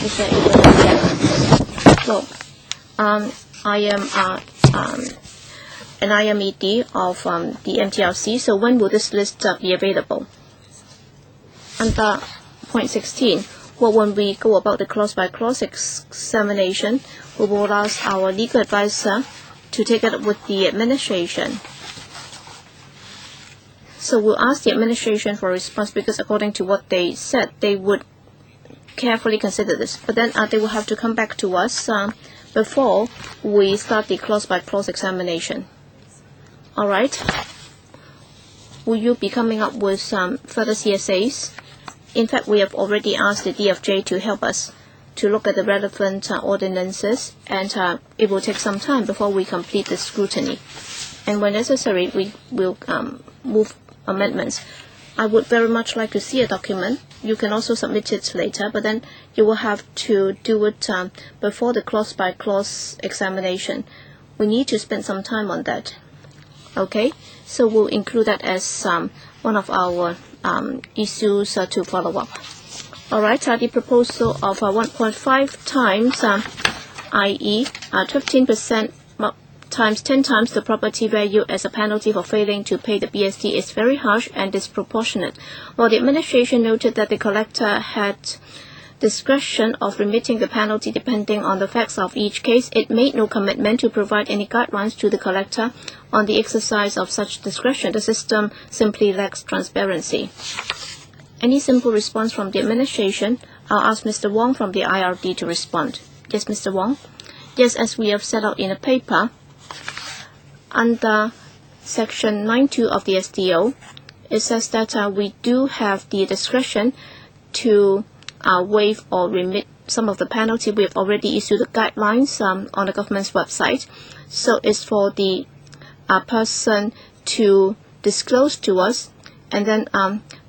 Well, I am an IMED of the MTRC. So, when will this list be available? Under point 16. Well, when we go about the clause-by-clause examination, we will ask our legal advisor to take it up with the administration. So we'll ask the administration for a response because according to what they said, they would carefully consider this. But then they will have to come back to us before we start the clause-by-clause examination. All right. Will you be coming up with further CSAs? In fact, we have already asked the DFJ to help us to look at the relevant ordinances, and it will take some time before we complete the scrutiny. And when necessary, we will move amendments. I would very much like to see a document. You can also submit it later, but then you will have to do it before the clause-by-clause examination. We need to spend some time on that. Okay, so we'll include that as one of our issues to follow up. All right, the proposal of 1.5 times, i.e. 15% times 10 times the property value as a penalty for failing to pay the BSD is very harsh and disproportionate. While the administration noted that the collector had discretion of remitting the penalty depending on the facts of each case, it made no commitment to provide any guidelines to the collector on the exercise of such discretion. The system simply lacks transparency. Any simple response from the administration? I'll ask Mr. Wong from the IRD to respond. Yes, Mr. Wong? Yes, as we have set out in a paper, under Section 9.2 of the SDO, it says that we do have the discretion to waive or remit some of the penalty. We have already issued the guidelines on the government's website. So it's for the person to disclose to us, and then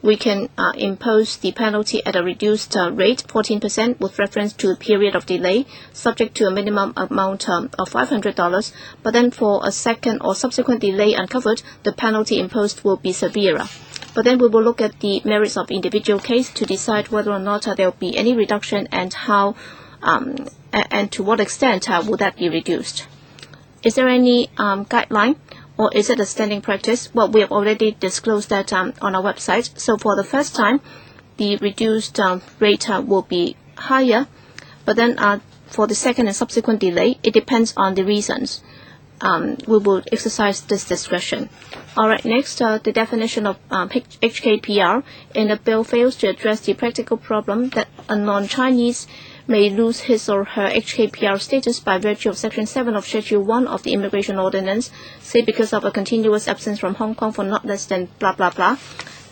we can impose the penalty at a reduced rate, 14%, with reference to the period of delay, subject to a minimum amount of $500. But then for a second or subsequent delay uncovered, the penalty imposed will be severer. But then we will look at the merits of individual case to decide whether or not there will be any reduction and how and to what extent will that be reduced. Is there any guideline, or is it a standing practice? Well, we have already disclosed that on our website. So for the first time, the reduced rate will be higher. But then for the second and subsequent delay, it depends on the reasons. We will exercise this discretion. All right, next, the definition of HKPR in the bill fails to address the practical problem that a non-Chinese may lose his or her HKPR status by virtue of Section 7 of Schedule 1 of the Immigration Ordinance, say because of a continuous absence from Hong Kong for not less than blah, blah, blah.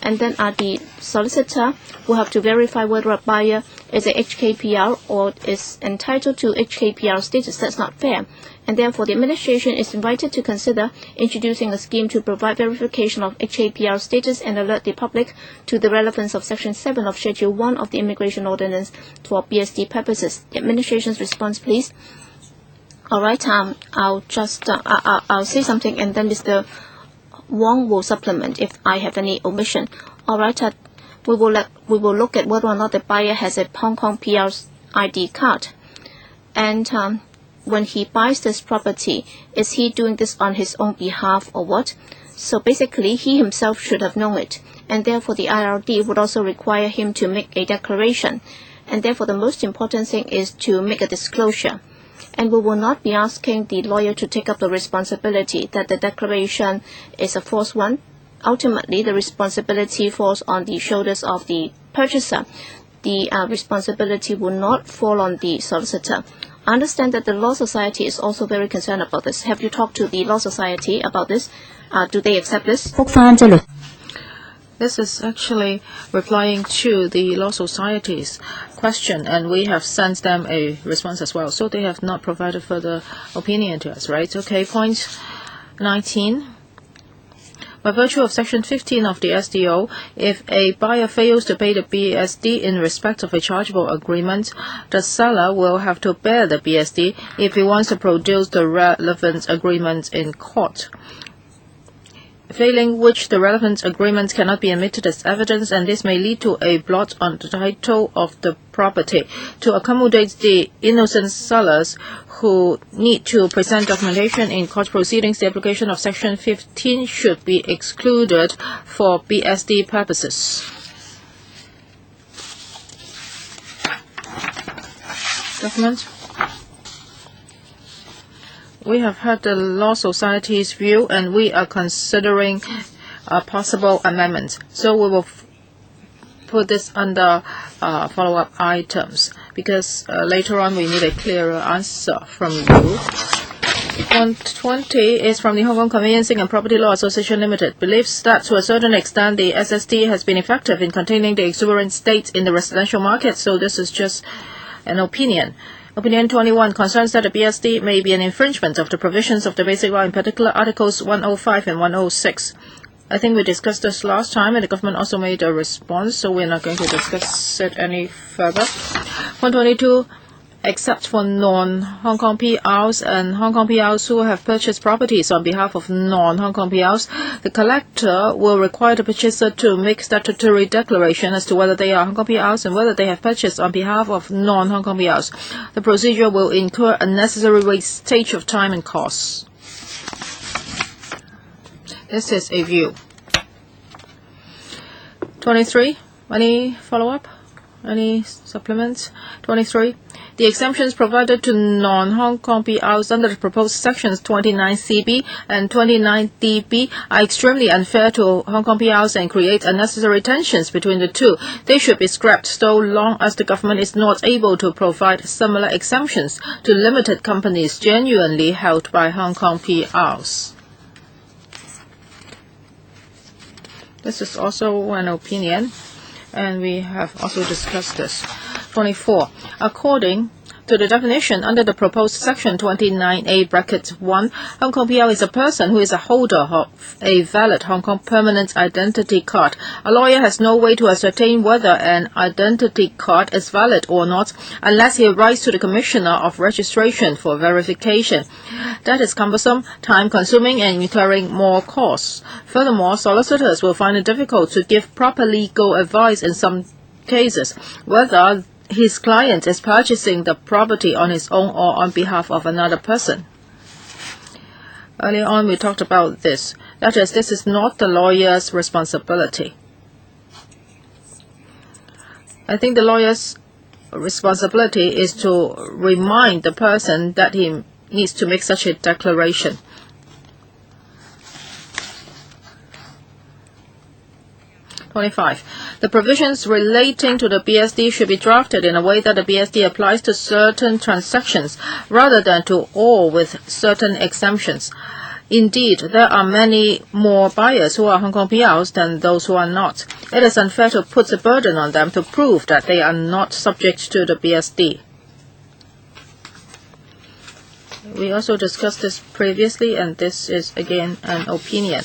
And then the solicitor will have to verify whether a buyer is a HKPR or is entitled to HKPR status. That's not fair. And therefore, the administration is invited to consider introducing a scheme to provide verification of HKPR status and alert the public to the relevance of Section 7 of Schedule 1 of the Immigration Ordinance for BSD purposes. The administration's response, please. All right, I'll say something, and then Mr. Wong will supplement if I have any omission. All right, we will look at whether or not the buyer has a Hong Kong PR's ID card, and when he buys this property, is he doing this on his own behalf or what? So basically, he himself should have known it, and therefore the IRD would also require him to make a declaration, and therefore the most important thing is to make a disclosure. And we will not be asking the lawyer to take up the responsibility that the declaration is a false one. Ultimately, the responsibility falls on the shoulders of the purchaser. The responsibility will not fall on the solicitor. I understand that the Law Society is also very concerned about this. Have you talked to the Law Society about this? Do they accept this? This is actually replying to the Law Society's question, and we have sent them a response as well. So they have not provided further opinion to us, right? Okay, point 19. By virtue of Section 15 of the SDO, if a buyer fails to pay the BSD in respect of a chargeable agreement, the seller will have to bear the BSD if he wants to produce the relevant agreement in court, failing which the relevant agreement cannot be admitted as evidence, and this may lead to a blot on the title of the property. To accommodate the innocent sellers who need to present documentation in court proceedings, the application of Section 15 should be excluded for BSD purposes. Document. We have heard the Law Society's view, and we are considering a possible amendment. So we will put this under follow-up items, because later on we need a clearer answer from you. 120 is from the Hong Kong Conveyancing and Property Law Association Limited. Believes that to a certain extent the SST has been effective in containing the exuberant state in the residential market. So this is just an opinion. Opinion 21 concerns that the BSD may be an infringement of the provisions of the Basic Law, in particular Articles 105 and 106. I think we discussed this last time, and the government also made a response, so we're not going to discuss it any further. 122, except for non-Hong Kong PRs and Hong Kong PRs who have purchased properties on behalf of non-Hong Kong PRs, the collector will require the purchaser to make statutory declaration as to whether they are Hong Kong PRs and whether they have purchased on behalf of non-Hong Kong PRs. The procedure will incur unnecessary wastage of time and costs. This is a view. 23. Any follow-up? Any supplements? 23. The exemptions provided to non-Hong Kong PRs under the proposed sections 29CB and 29DB are extremely unfair to Hong Kong PRs and create unnecessary tensions between the two. They should be scrapped so long as the government is not able to provide similar exemptions to limited companies genuinely held by Hong Kong PRs. This is also an opinion, and we have also discussed this. 24. According to the definition under the proposed section 29A(1), Hong Kong PR is a person who is a holder of a valid Hong Kong permanent identity card. A lawyer has no way to ascertain whether an identity card is valid or not unless he writes to the Commissioner of Registration for verification. That is cumbersome, time-consuming, and incurring more costs. Furthermore, solicitors will find it difficult to give proper legal advice in some cases, whether his client is purchasing the property on his own or on behalf of another person. Earlier on, we talked about this. That is, this is not the lawyer's responsibility. I think the lawyer's responsibility is to remind the person that he needs to make such a declaration. 25. The provisions relating to the BSD should be drafted in a way that the BSD applies to certain transactions rather than to all with certain exemptions. Indeed, there are many more buyers who are Hong Kong PRs than those who are not. It is unfair to put a burden on them to prove that they are not subject to the BSD. We also discussed this previously, and this is again an opinion.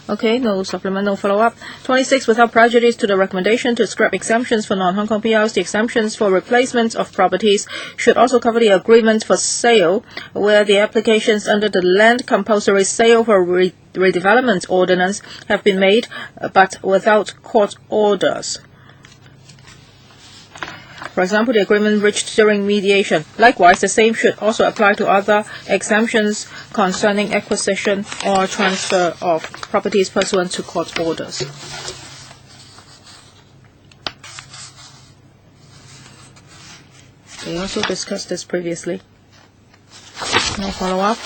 Okay, no supplement, no follow-up. 26. Without prejudice to the recommendation to scrap exemptions for non-Hong Kong PRs, the exemptions for replacement of properties should also cover the agreement for sale, where the applications under the Land Compulsory Sale for Redevelopment Ordinance have been made, but without court orders. For example, the agreement reached during mediation. Likewise, the same should also apply to other exemptions concerning acquisition or transfer of properties pursuant to court orders. We also discussed this previously. No follow-up.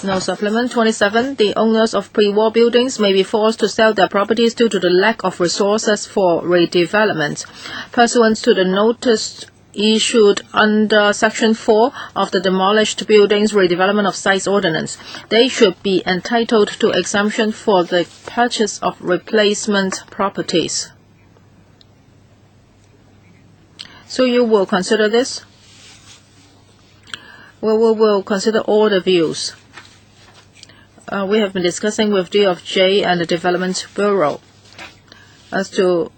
No supplement. 27. The owners of pre-war buildings may be forced to sell their properties due to the lack of resources for redevelopment. Pursuant to the notice issued under Section 4 of the Demolished Buildings Redevelopment of Sites Ordinance, they should be entitled to exemption for the purchase of replacement properties. So you will consider this? Well, we will consider all the views. We have been discussing with DFJ and the Development Bureau. As to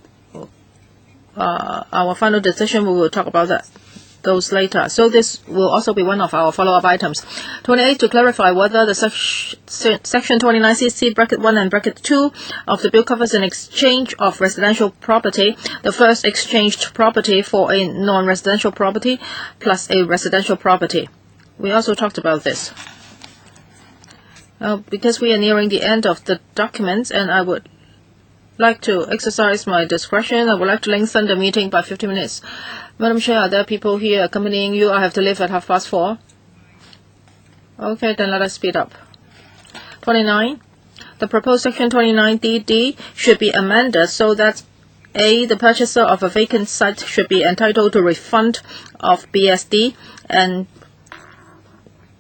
our final decision, we will talk about those later. So this will also be one of our follow-up items. 28. To clarify whether the Section 29CC (1) and (2) of the bill covers an exchange of residential property, the first exchanged property for a non-residential property plus a residential property. We also talked about this. Because we are nearing the end of the documents, and I would like to exercise my discretion, I would like to lengthen the meeting by 50 minutes. Madam Chair, are there people here accompanying you? I have to leave at 4:30. Okay, then let us speed up. 29. The proposed Section 29DD should be amended so that A. The purchaser of a vacant site should be entitled to refund of BSD, and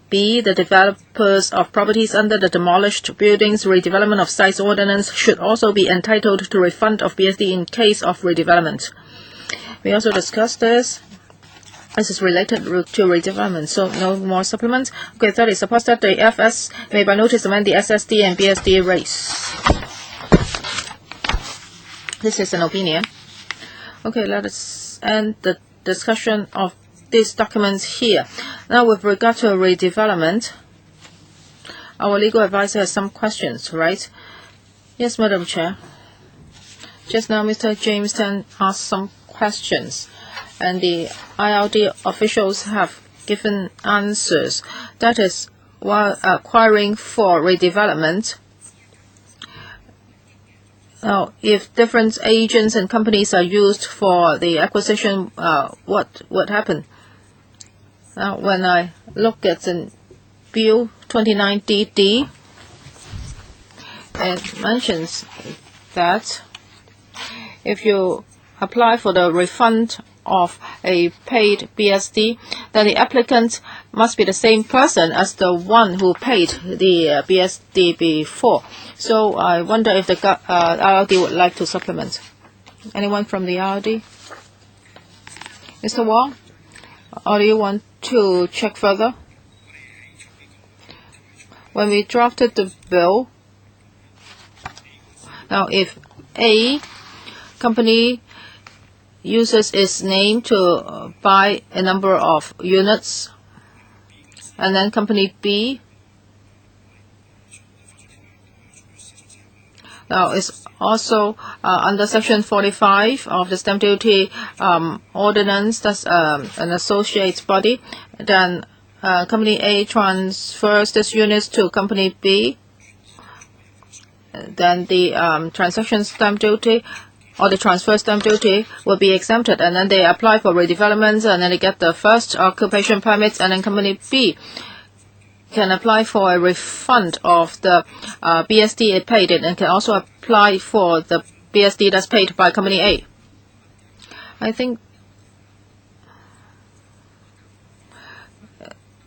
B. The developers of properties under the Demolished Buildings Redevelopment of Sites Ordinance should also be entitled to refund of BSD in case of redevelopment. We also discussed this. This is related to redevelopment, so no more supplements. Okay, 30. Suppose that the FS may by notice amend the SSD and BSD rates. This is an opinion. Okay, let us end the discussion of these documents here. Now, with regard to redevelopment, our legal advisor has some questions, right? Yes, Madam Chair. Just now, Mr. James Tan asked some questions, and the IRD officials have given answers. That is, while acquiring for redevelopment, Now, if different agents and companies are used for the acquisition, what would happen? Now, when I look at the Bill 29DD, it mentions that if you apply for the refund of a paid BSD, then the applicant must be the same person as the one who paid the BSD before. So I wonder if the RRD would like to supplement. Anyone from the RRD? Mr. Wong, or do you want to check further? When we drafted the bill, now if A company uses its name to buy a number of units, and then company B now is also under Section 45 of the Stamp Duty Ordinance, that's an associate body, then company A transfers this units to company B, then the transaction stamp duty or the transfer stamp duty will be exempted, and then they apply for redevelopment, and then they get the first occupation permits, and then company B can apply for a refund of the BSD it paid in, and can also apply for the BSD that's paid by company A. I think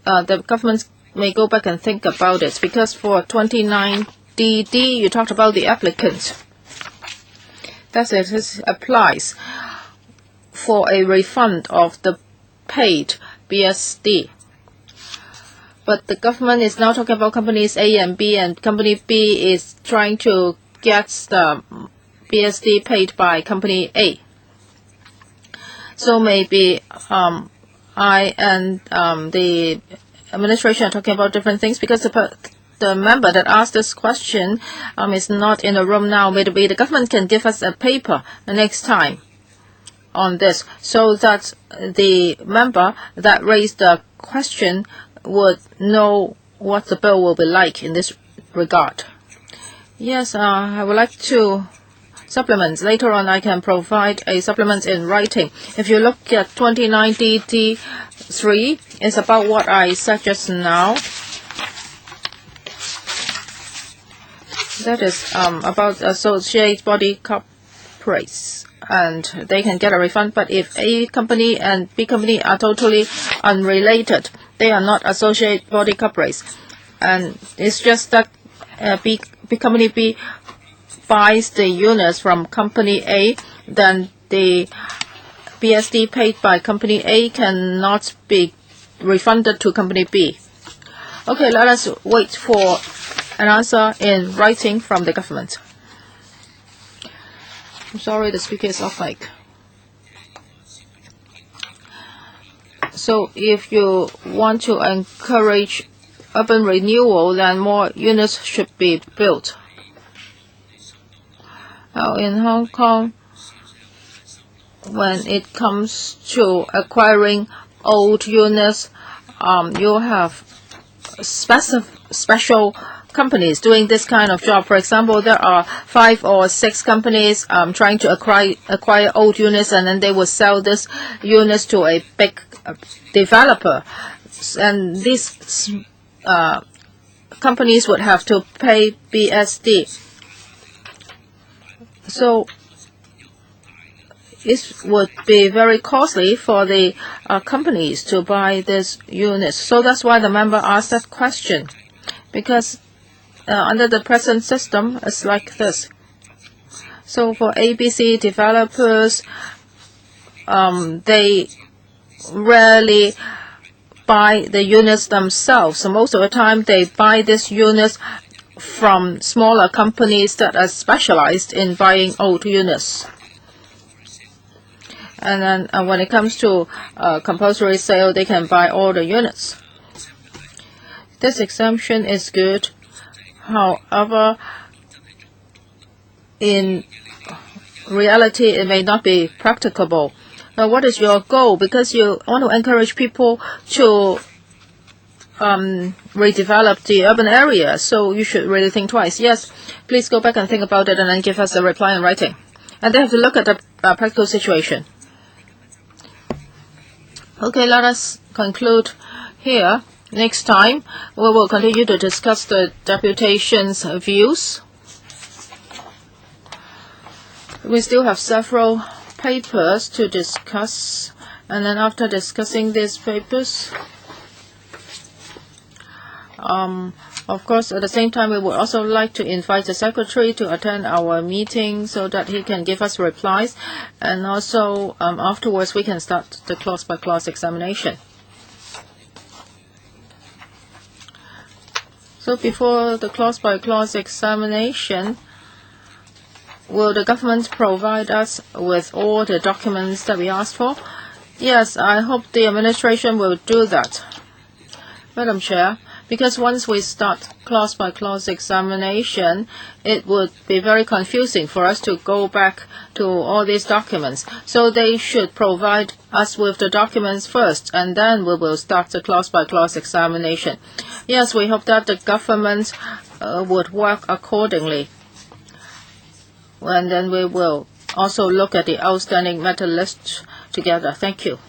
the government may go back and think about it, because for 29DD you talked about the applicant. That it applies for a refund of the paid BSD. But the government is now talking about companies A and B, and company B is trying to get the BSD paid by company A. So maybe I and the administration are talking about different things, because the member that asked this question is not in the room now. Maybe the government can give us a paper the next time on this, so that the member that raised the question would know what the bill will be like in this regard. Yes, I would like to supplement. Later on, I can provide a supplement in writing. If you look at 29DD3, it's about what I said just now. That is about associate body corporates, and they can get a refund. But if A company and B company are totally unrelated, they are not associate body corporates, and it's just that company B buys the units from company A, then the BSD paid by company A cannot be refunded to company B. Okay, let us wait for an answer in writing from the government. I'm sorry, the speaker is off mic. So if you want to encourage urban renewal, then more units should be built. Now in Hong Kong, when it comes to acquiring old units, you have special companies doing this kind of job. For example, there are 5 or 6 companies trying to acquire old units, and then they will sell these units to a big developer, and these companies would have to pay BSD. So it would be very costly for the companies to buy these units. So that's why the member asked that question, because under the present system, it's like this. So for ABC developers, they rarely buy the units themselves. So most of the time, they buy these units from smaller companies that are specialized in buying old units. And then when it comes to compulsory sale, they can buy all the units. This exemption is good. However, in reality, it may not be practicable. Now, what is your goal? Because you want to encourage people to redevelop the urban area. So you should really think twice. Yes, please go back and think about it and then give us a reply in writing. And they have to look at the practical situation. Okay, let us conclude here. Next time, we will continue to discuss the deputations' views. We still have several papers to discuss, and then after discussing these papers, of course, at the same time, we would also like to invite the secretary to attend our meeting so that he can give us replies, and also afterwards we can start the clause-by-clause examination. So before the clause-by-clause examination, will the government provide us with all the documents that we asked for? Yes, I hope the administration will do that, Madam Chair, because once we start clause-by-clause examination, it would be very confusing for us to go back to all these documents. So they should provide us with the documents first, and then we will start the clause-by-clause examination. Yes, we hope that the government would work accordingly. And then we will also look at the outstanding matter list together. Thank you.